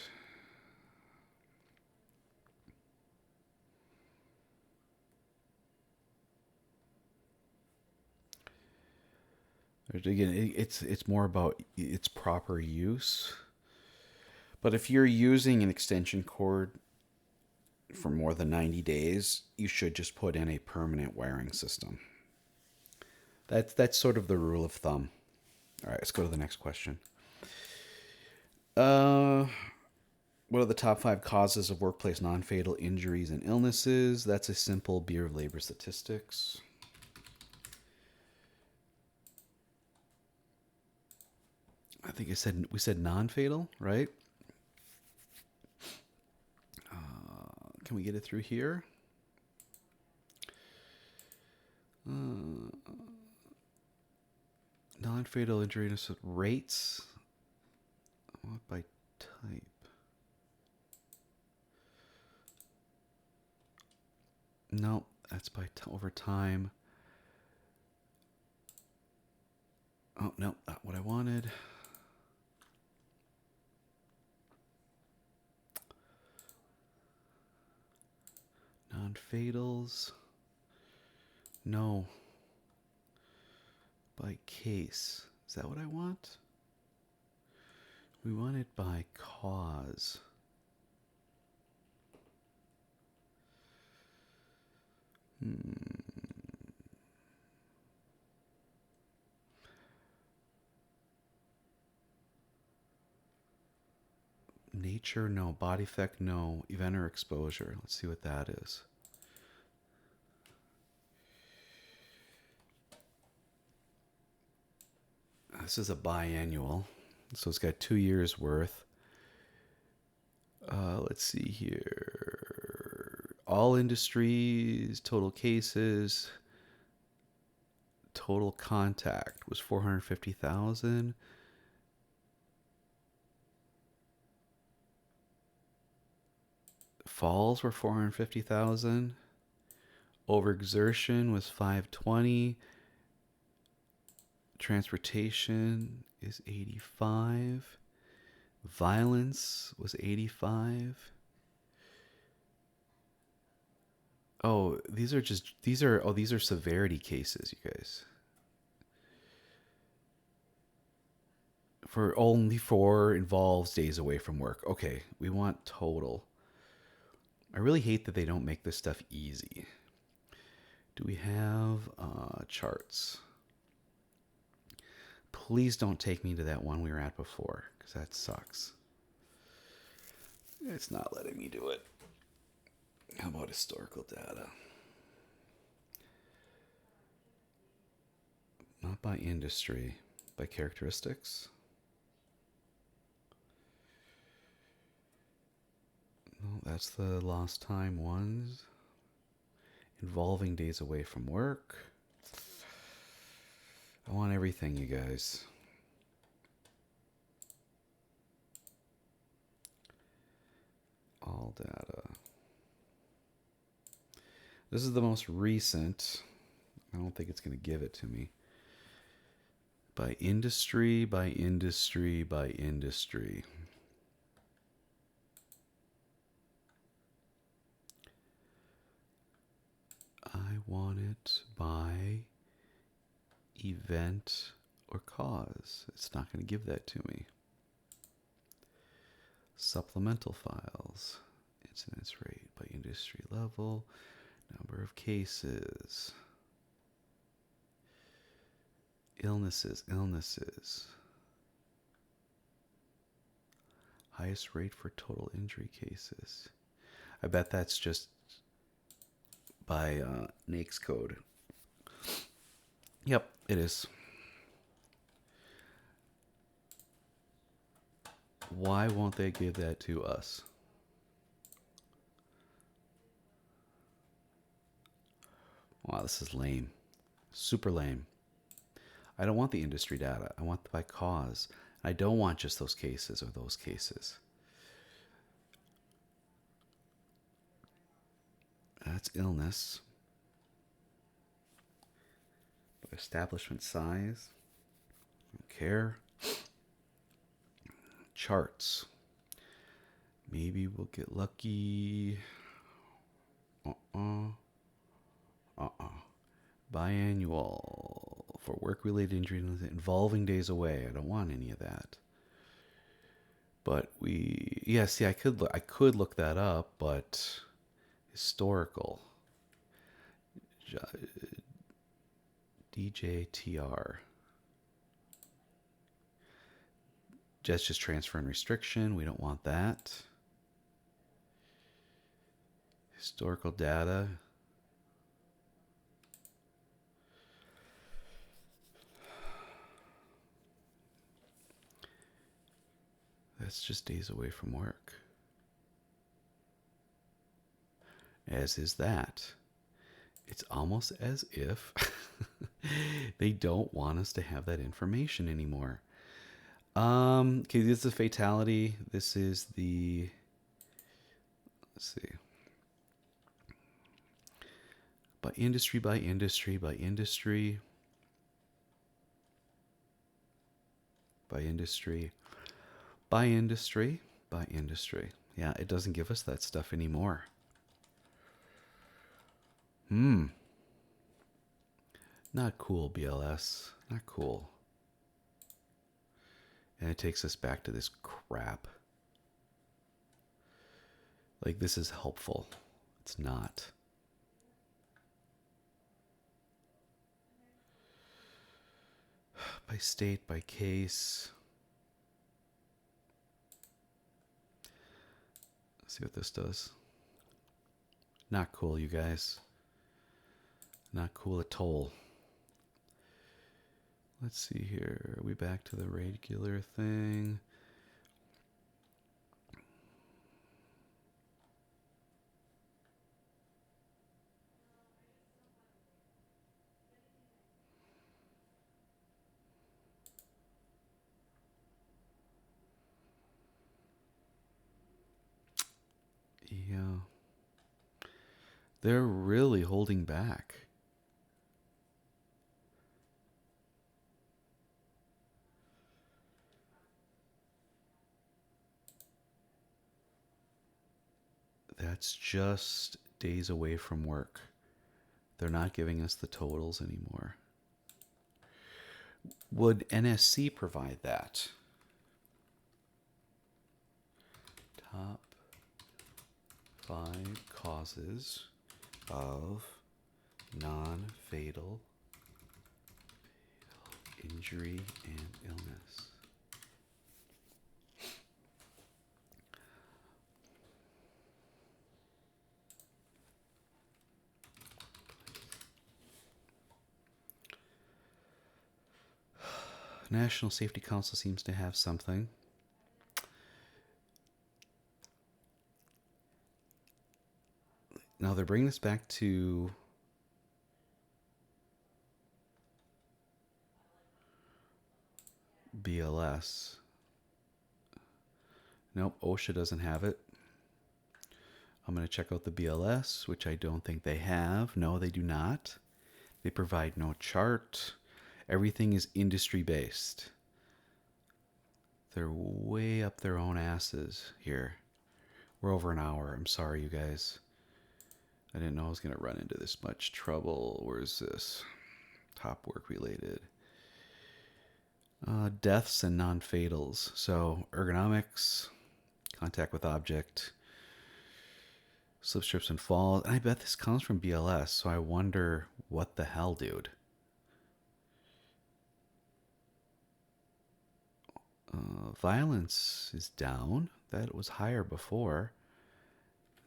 Speaker 1: Again, it's more about its proper use. But if you're using an extension cord for more than 90 days, you should just put in a permanent wiring system. That's sort of the rule of thumb. All right, let's go to the next question. What are the top 5 causes of workplace non-fatal injuries and illnesses? That's a simple Bureau of Labor statistics. I think we said non-fatal, right? Can we get it through here? Non-fatal injury rates. What by type? No, that's by over time. Oh, no, not what I wanted. Non-fatals. No. By case. Is that what I want? We want it by cause. Nature, no. Body effect, no. Event or exposure. Let's see what that is. This is a biannual, so it's got 2 years worth. Let's see here. All industries, total cases, total contact was 450,000. Falls were 450,000. Overexertion was 520. Transportation is 85. Violence was 85. Oh, these are severity cases, you guys. Only for involves days away from work. Okay, we want total. I really hate that they don't make this stuff easy. Do we have charts? Please don't take me to that one we were at before, because that sucks. It's not letting me do it. How about historical data? Not by industry, by characteristics. No, that's the lost time ones. Involving days away from work. I want everything, you guys. All data. This is the most recent. I don't think it's going to give it to me. By industry, by industry, by industry. I want it by event or cause. It's not going to give that to me. Supplemental files. Incidence rate by industry level. Number of cases. Illnesses. Highest rate for total injury cases. I bet that's just by NAICS code. Yep, it is. Why won't they give that to us? Wow, this is lame. Super lame. I don't want the industry data. I want the by cause. I don't want just those cases or those cases. That's illness. Establishment size. Don't care. Charts. Maybe we'll get lucky. Biannual for work-related injuries involving days away. I don't want any of that. But see, I could look that up, but historical. DJTR. That's just transfer and restriction. We don't want that. Historical data. That's just days away from work. As is that. It's almost as if they don't want us to have that information anymore. Okay, this is a fatality. This is the, let's see. By industry, by industry, by industry. By industry. By industry. By industry. Yeah, it doesn't give us that stuff anymore. Not cool, BLS. Not cool. And it takes us back to this crap. Like, this is helpful. It's not. By state, by case. Let's see what this does. Not cool, you guys. Not cool at all. Let's see here. Are we back to the regular thing? Yeah. They're really holding back. That's just days away from work. They're not giving us the totals anymore. Would NSC provide that? Top 5 causes of non-fatal injury and illness. National Safety Council seems to have something. Now they're bringing this back to BLS. Nope, OSHA doesn't have it. I'm going to check out the BLS, which I don't think they have. No, they do not. They provide no chart. Everything is industry based. They're way up their own asses here. We're over an hour. I'm sorry, you guys. I didn't know I was going to run into this much trouble. Where's this? Top work related. Deaths and non-fatals. So ergonomics, contact with object, slip, trips, and falls. And I bet this comes from BLS, so I wonder what the hell, dude. Violence is down. That was higher before.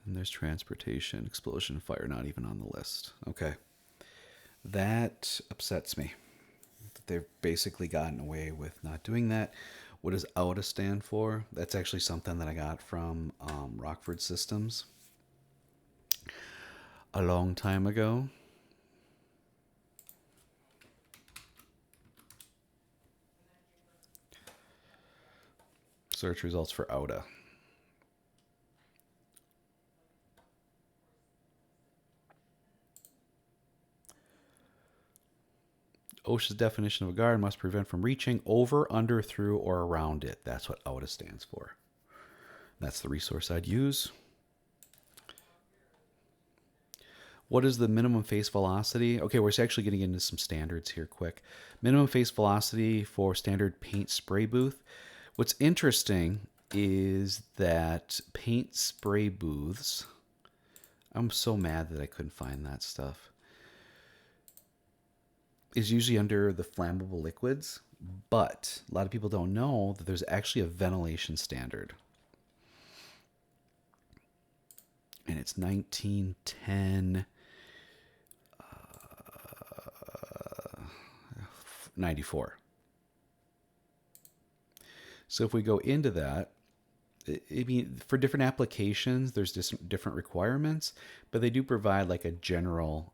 Speaker 1: And there's transportation, explosion, fire, not even on the list. Okay. That upsets me. They've basically gotten away with not doing that. What does OUTA stand for? That's actually something that I got from Rockford Systems a long time ago. Search results for OUTA. OSHA's definition of a guard must prevent from reaching over, under, through, or around it. That's what OUTA stands for. That's the resource I'd use. What is the minimum face velocity? Okay, we're actually getting into some standards here quick. Minimum face velocity for standard paint spray booth. What's interesting is that paint spray booths, I'm so mad that I couldn't find that stuff, is usually under the flammable liquids, but a lot of people don't know that there's actually a ventilation standard. And it's 1910 94. So if we go into that, I mean, for different applications, there's different requirements, but they do provide like a general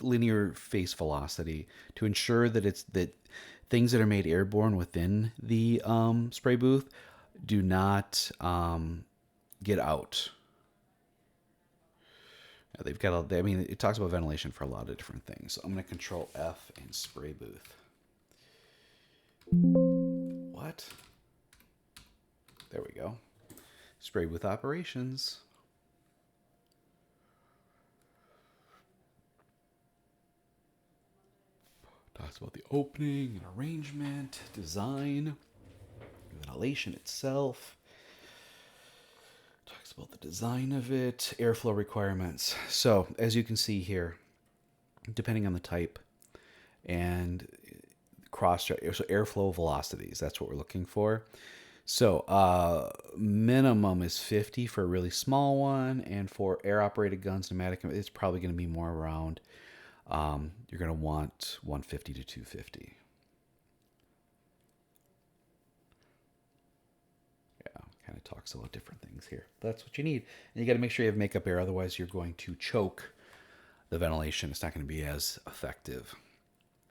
Speaker 1: linear face velocity to ensure that that things that are made airborne within the spray booth do not get out. They've got I mean, it talks about ventilation for a lot of different things. So I'm going to control F and spray booth. What? There we go. Spray booth operations. Talks about the opening and arrangement, design, ventilation itself. Talks about the design of it, airflow requirements. So as you can see here, depending on the type and so airflow velocities, that's what we're looking for. So minimum is 50 for a really small one, and for air operated guns, pneumatic, it's probably going to be more around, you're going to want 150 to 250. Kind of talks about different things here. That's what you need. And you got to make sure you have makeup air, otherwise you're going to choke the ventilation. It's not going to be as effective.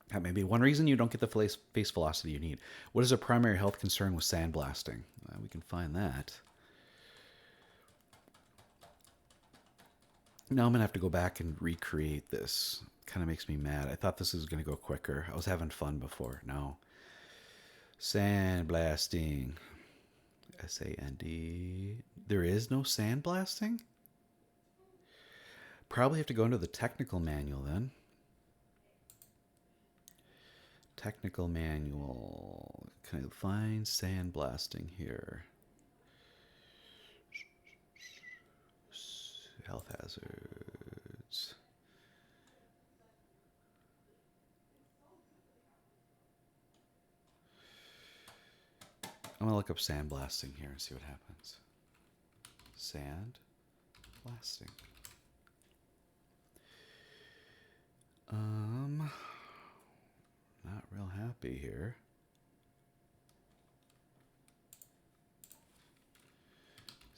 Speaker 1: That may be one reason you don't get the face velocity you need. What is a primary health concern with sandblasting? We can find that. Now I'm going to have to go back and recreate this. Kind of makes me mad. I thought this was going to go quicker. I was having fun before. No. Sandblasting. S-A-N-D. There is no sandblasting? Probably have to go into the technical manual then. Technical manual. Can I find sandblasting here? Health hazards. I'm gonna look up sandblasting here and see what happens. Sandblasting. Not real happy here.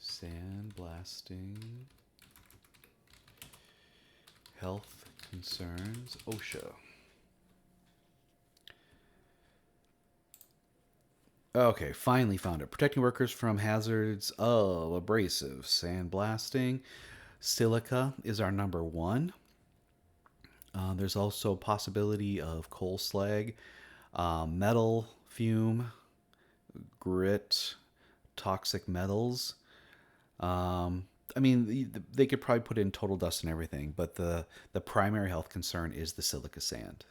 Speaker 1: Sandblasting. Health concerns. OSHA. Okay, finally found it. Protecting workers from hazards of abrasive sandblasting. Silica is our number one. There's also possibility of coal slag, metal fume, grit, toxic metals. I mean, they could probably put in total dust and everything, but the primary health concern is the silica sand.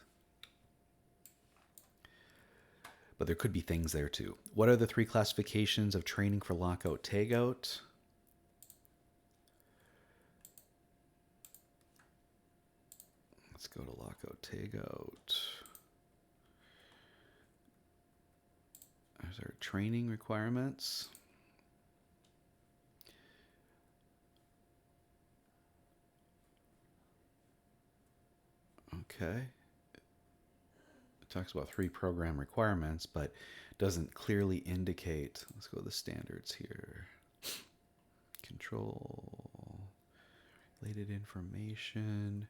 Speaker 1: But there could be things there too. What are the 3 classifications of training for lockout tagout? Let's go to lockout tagout. There's our training requirements. Okay. It talks about 3 program requirements, but doesn't clearly indicate. Let's go to the standards here. Control. Related information.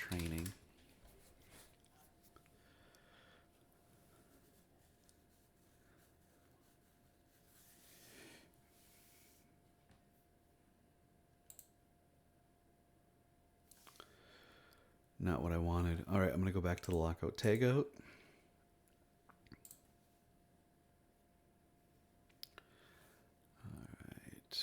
Speaker 1: training. Not what I wanted. All right, I'm going to go back to the lockout tagout. All right.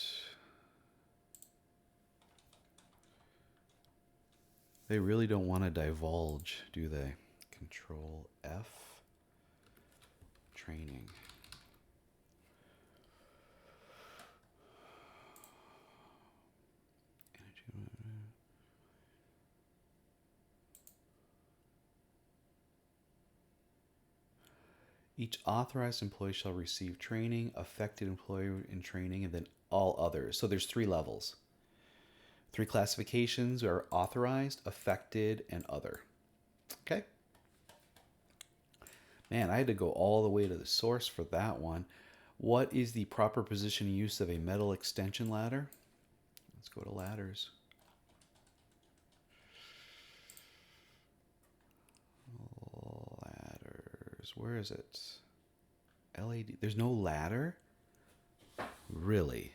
Speaker 1: They really don't want to divulge, do they? Control F. Training. Each authorized employee shall receive training, affected employee in training, and then all others. So there's 3 levels. 3 classifications are authorized, affected, and other. Okay. Man, I had to go all the way to the source for that one. What is the proper position and use of a metal extension ladder? Let's go to ladders. Ladders. Where is it? LAD. There's no ladder? Really?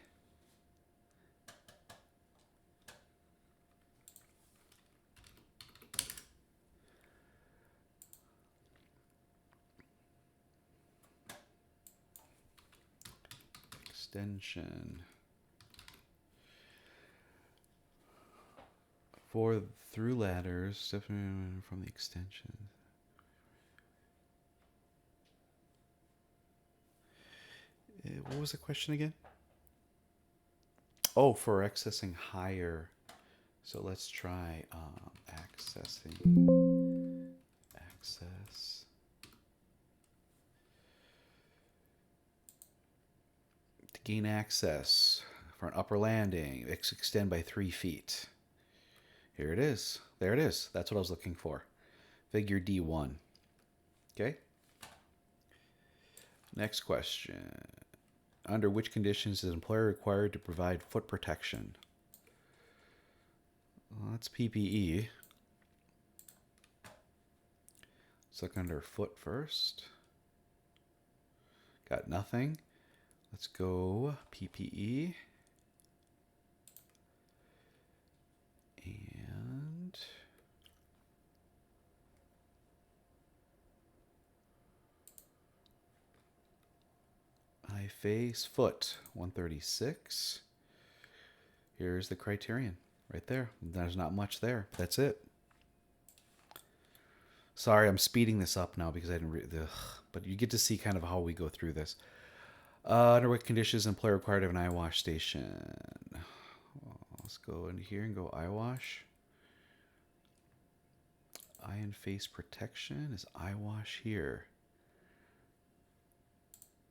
Speaker 1: Extension. For through ladders, from the extension. What was the question again? Oh, for accessing higher. So let's try accessing. Access. To gain access for an upper landing, extend by 3 feet. Here it is. There it is. That's what I was looking for. Figure D1. Okay. Next question. Under which conditions is an employer required to provide foot protection? Well, that's PPE. Let's look under foot first. Got nothing. Let's go PPE. And eye, face, foot, 136. Here's the criterion right there. There's not much there. That's it. Sorry, I'm speeding this up now because I didn't read the. But you get to see kind of how we go through this. Under what conditions employer required to have an eye wash station? Let's go in here and go eye wash. Eye and face protection is eye wash here.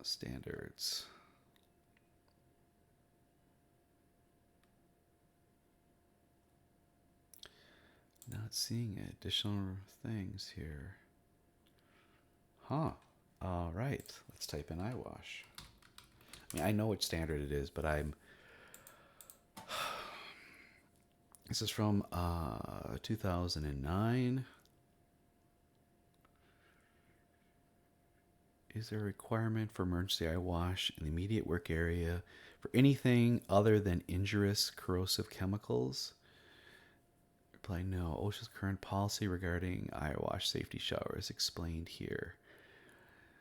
Speaker 1: Standards. Not seeing additional things here. Huh. All right. Let's type in eye wash. I mean, I know which standard it is, but I'm. This is from 2009. Is there a requirement for emergency eye wash in the immediate work area for anything other than injurious corrosive chemicals? Reply no. OSHA's current policy regarding eye wash safety shower is explained here.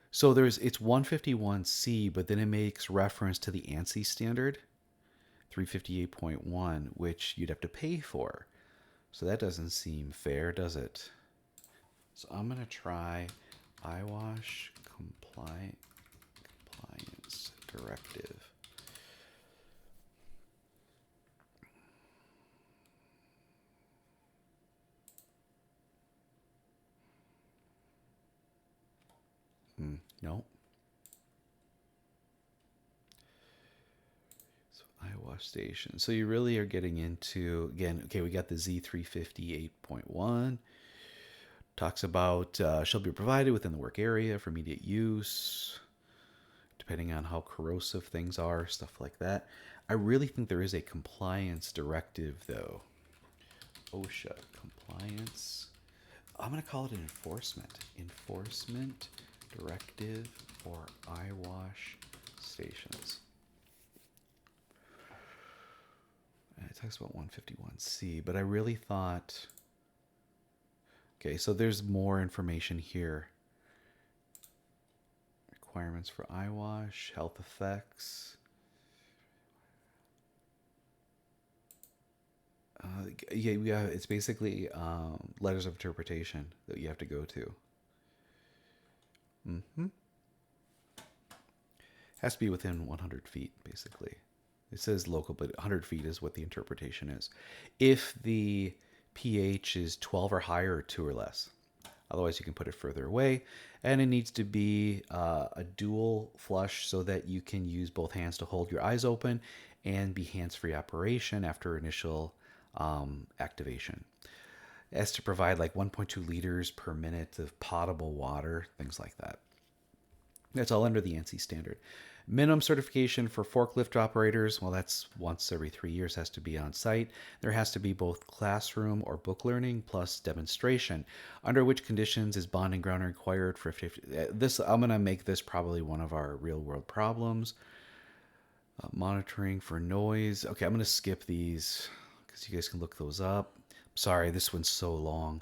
Speaker 1: So it's 151C, but then it makes reference to the ANSI standard, 358.1, which you'd have to pay for. So that doesn't seem fair, does it? So I'm going to try eye wash compliance directive. No. So eye wash station. So you really are getting into, again, okay, we got the Z358.1. Talks about shall be provided within the work area for immediate use, depending on how corrosive things are, stuff like that. I really think there is a compliance directive, though. OSHA compliance. I'm going to call it an enforcement directive for eyewash stations. It talks about 151C, but I really thought. Okay, so there's more information here. Requirements for eyewash, health effects. Yeah, it's basically letters of interpretation that you have to go to. Has to be within 100 feet, basically. It says local, but 100 feet is what the interpretation is. If the pH is 12 or higher or 2 or less. Otherwise, you can put it further away. And it needs to be a dual flush so that you can use both hands to hold your eyes open and be hands-free operation after initial activation. It has to provide like 1.2 liters per minute of potable water, things like that. That's all under the ANSI standard. Minimum certification for forklift operators, well, that's once every 3 years, has to be on site. There has to be both classroom or book learning plus demonstration. Under which conditions is bonding ground required for 50? This, I'm going to make this probably one of our real world problems. Monitoring for noise. Okay, I'm going to skip these because you guys can look those up. Sorry, this one's so long.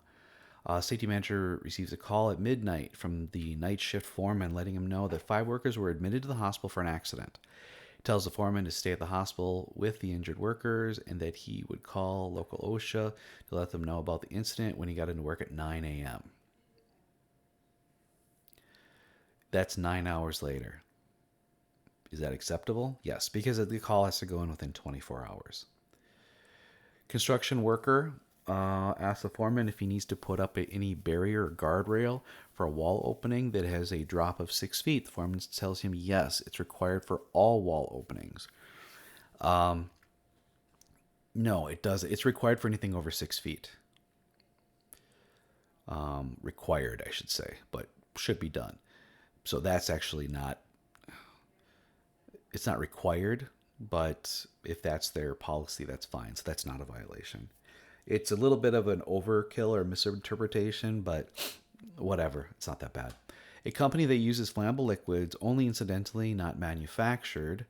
Speaker 1: Safety manager receives a call at midnight from the night shift foreman letting him know that 5 workers were admitted to the hospital for an accident. He tells the foreman to stay at the hospital with the injured workers and that he would call local OSHA to let them know about the incident when he got into work at 9 a.m. That's 9 hours later. Is that acceptable? Yes, because the call has to go in within 24 hours. Construction worker asks the foreman if he needs to put up any barrier or guardrail for a wall opening that has a drop of 6 feet. The foreman tells him yes, it's required for all wall openings. No, it doesn't. It's required for anything over 6 feet. Required, I should say, but should be done. So that's actually not. It's not required, but if that's their policy, that's fine. So that's not a violation. It's a little bit of an overkill or misinterpretation, but whatever. It's not that bad. A company that uses flammable liquids only incidentally, not manufactured,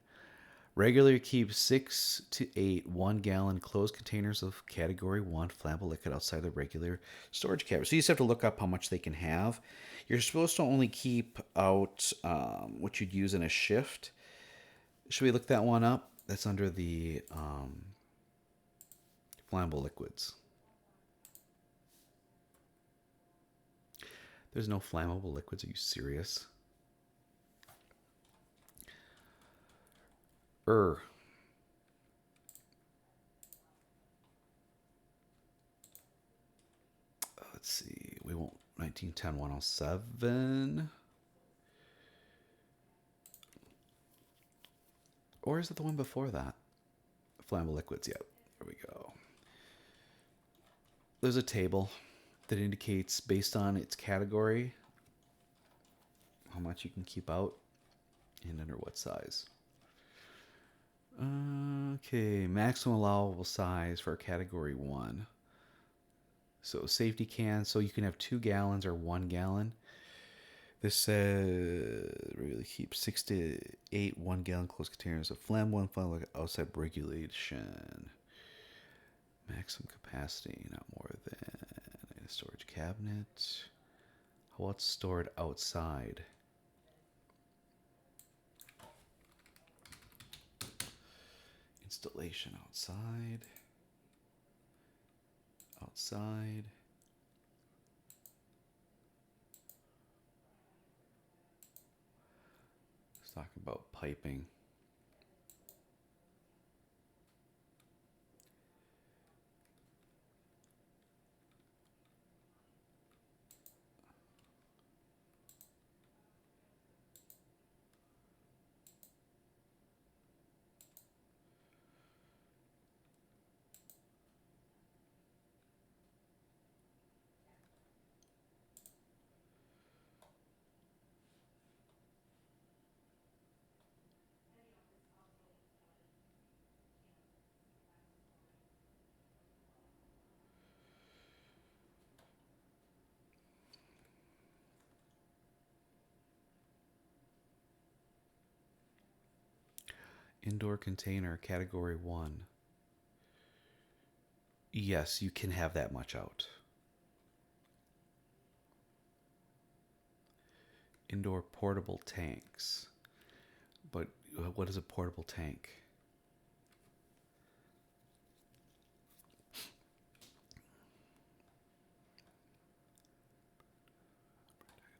Speaker 1: regularly keeps 6 to 8 1-gallon closed containers of Category 1 flammable liquid outside the regular storage cabinet. So you just have to look up how much they can have. You're supposed to only keep out what you'd use in a shift. Should we look that one up? That's under the flammable liquids. There's no flammable liquids. Are you serious? Let's see. We won't. 1910 107. Or is it the one before that? Flammable liquids. Yep. There we go. There's a table that indicates, based on its category, how much you can keep out and under what size. Okay, maximum allowable size for Category 1. So safety cans, so you can have 2 gallons or 1 gallon. This says really keep 6 to 8 1-gallon closed containers of flammable and outside regulation. Maximum capacity, not more than a storage cabinet. How about stored outside? Installation outside. Outside. Let's talk about piping. Indoor container, category 1. Yes, you can have that much out. Indoor portable tanks. But what is a portable tank?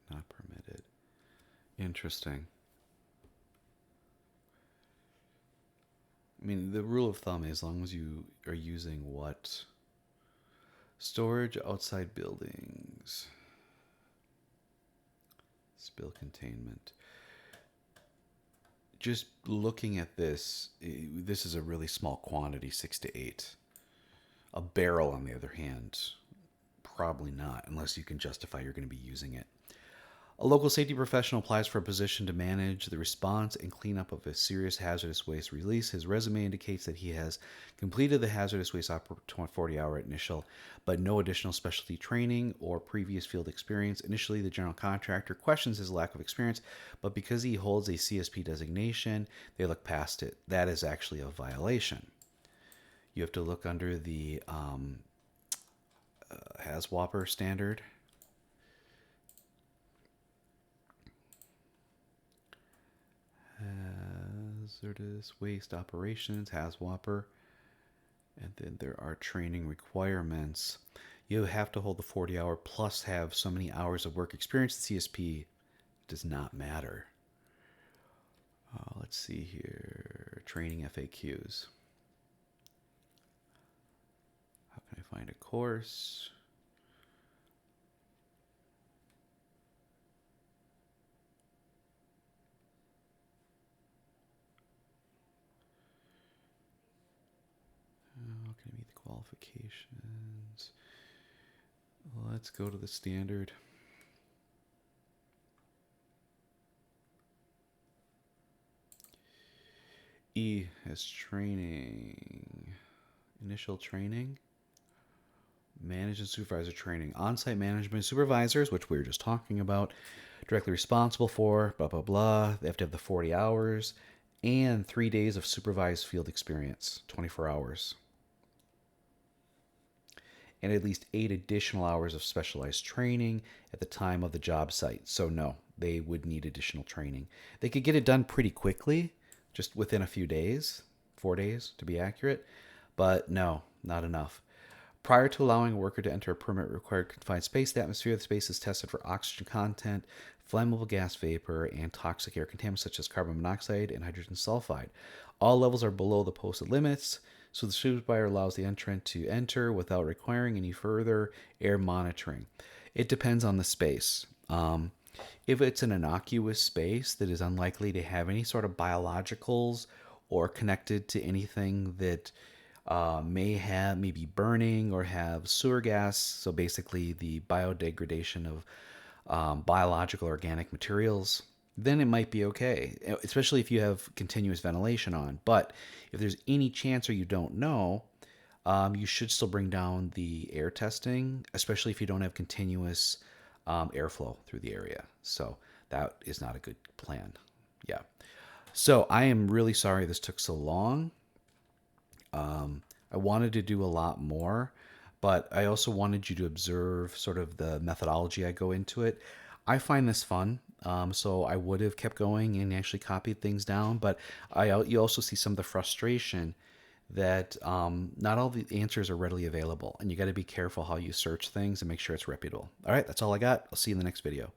Speaker 1: Not permitted. Interesting. I mean, the rule of thumb is as long as you are using what? Storage outside buildings. Spill containment. Just looking at this, this is a really small quantity, 6 to 8. A barrel, on the other hand, probably not, unless you can justify you're going to be using it. A local safety professional applies for a position to manage the response and cleanup of a serious hazardous waste release. His resume indicates that he has completed the hazardous waste 40-hour initial, but no additional specialty training or previous field experience. Initially, the general contractor questions his lack of experience, but because he holds a CSP designation, they look past it. That is actually a violation. You have to look under the HAZWOPER standard. Hazardous waste operations, HAZWOPER. And then there are training requirements. You have to hold the 40-hour plus have so many hours of work experience. The CSP does not matter. Let's see here. Training FAQs. How can I find a course? How can I meet the qualifications? Let's go to the standard. E has training. Initial training. Manage and supervisor training. On-site management supervisors, which we were just talking about, directly responsible for, blah, blah, blah. They have to have the 40 hours and 3 days of supervised field experience, 24 hours. And at least 8 additional hours of specialized training at the time of the job site. So no, they would need additional training. They could get it done pretty quickly, just within a few days, 4 days to be accurate, but no, not enough. Prior to allowing a worker to enter a permit-required confined space, the atmosphere of the space is tested for oxygen content, flammable gas vapor, and toxic air contaminants such as carbon monoxide and hydrogen sulfide. All levels are below the posted limits, so the supervisor allows the entrant to enter without requiring any further air monitoring. It depends on the space. If it's an innocuous space that is unlikely to have any sort of biologicals or connected to anything that may be burning or have sewer gas, so basically the biodegradation of biological organic materials, then it might be okay, especially if you have continuous ventilation on. But if there's any chance or you don't know, you should still bring down the air testing, especially if you don't have continuous airflow through the area. So that is not a good plan. Yeah. So I am really sorry this took so long. I wanted to do a lot more, but I also wanted you to observe sort of the methodology I go into it. I find this fun, so I would have kept going and actually copied things down, but you also see some of the frustration that not all the answers are readily available, and you got to be careful how you search things and make sure it's reputable. All right, that's all I got. I'll see you in the next video.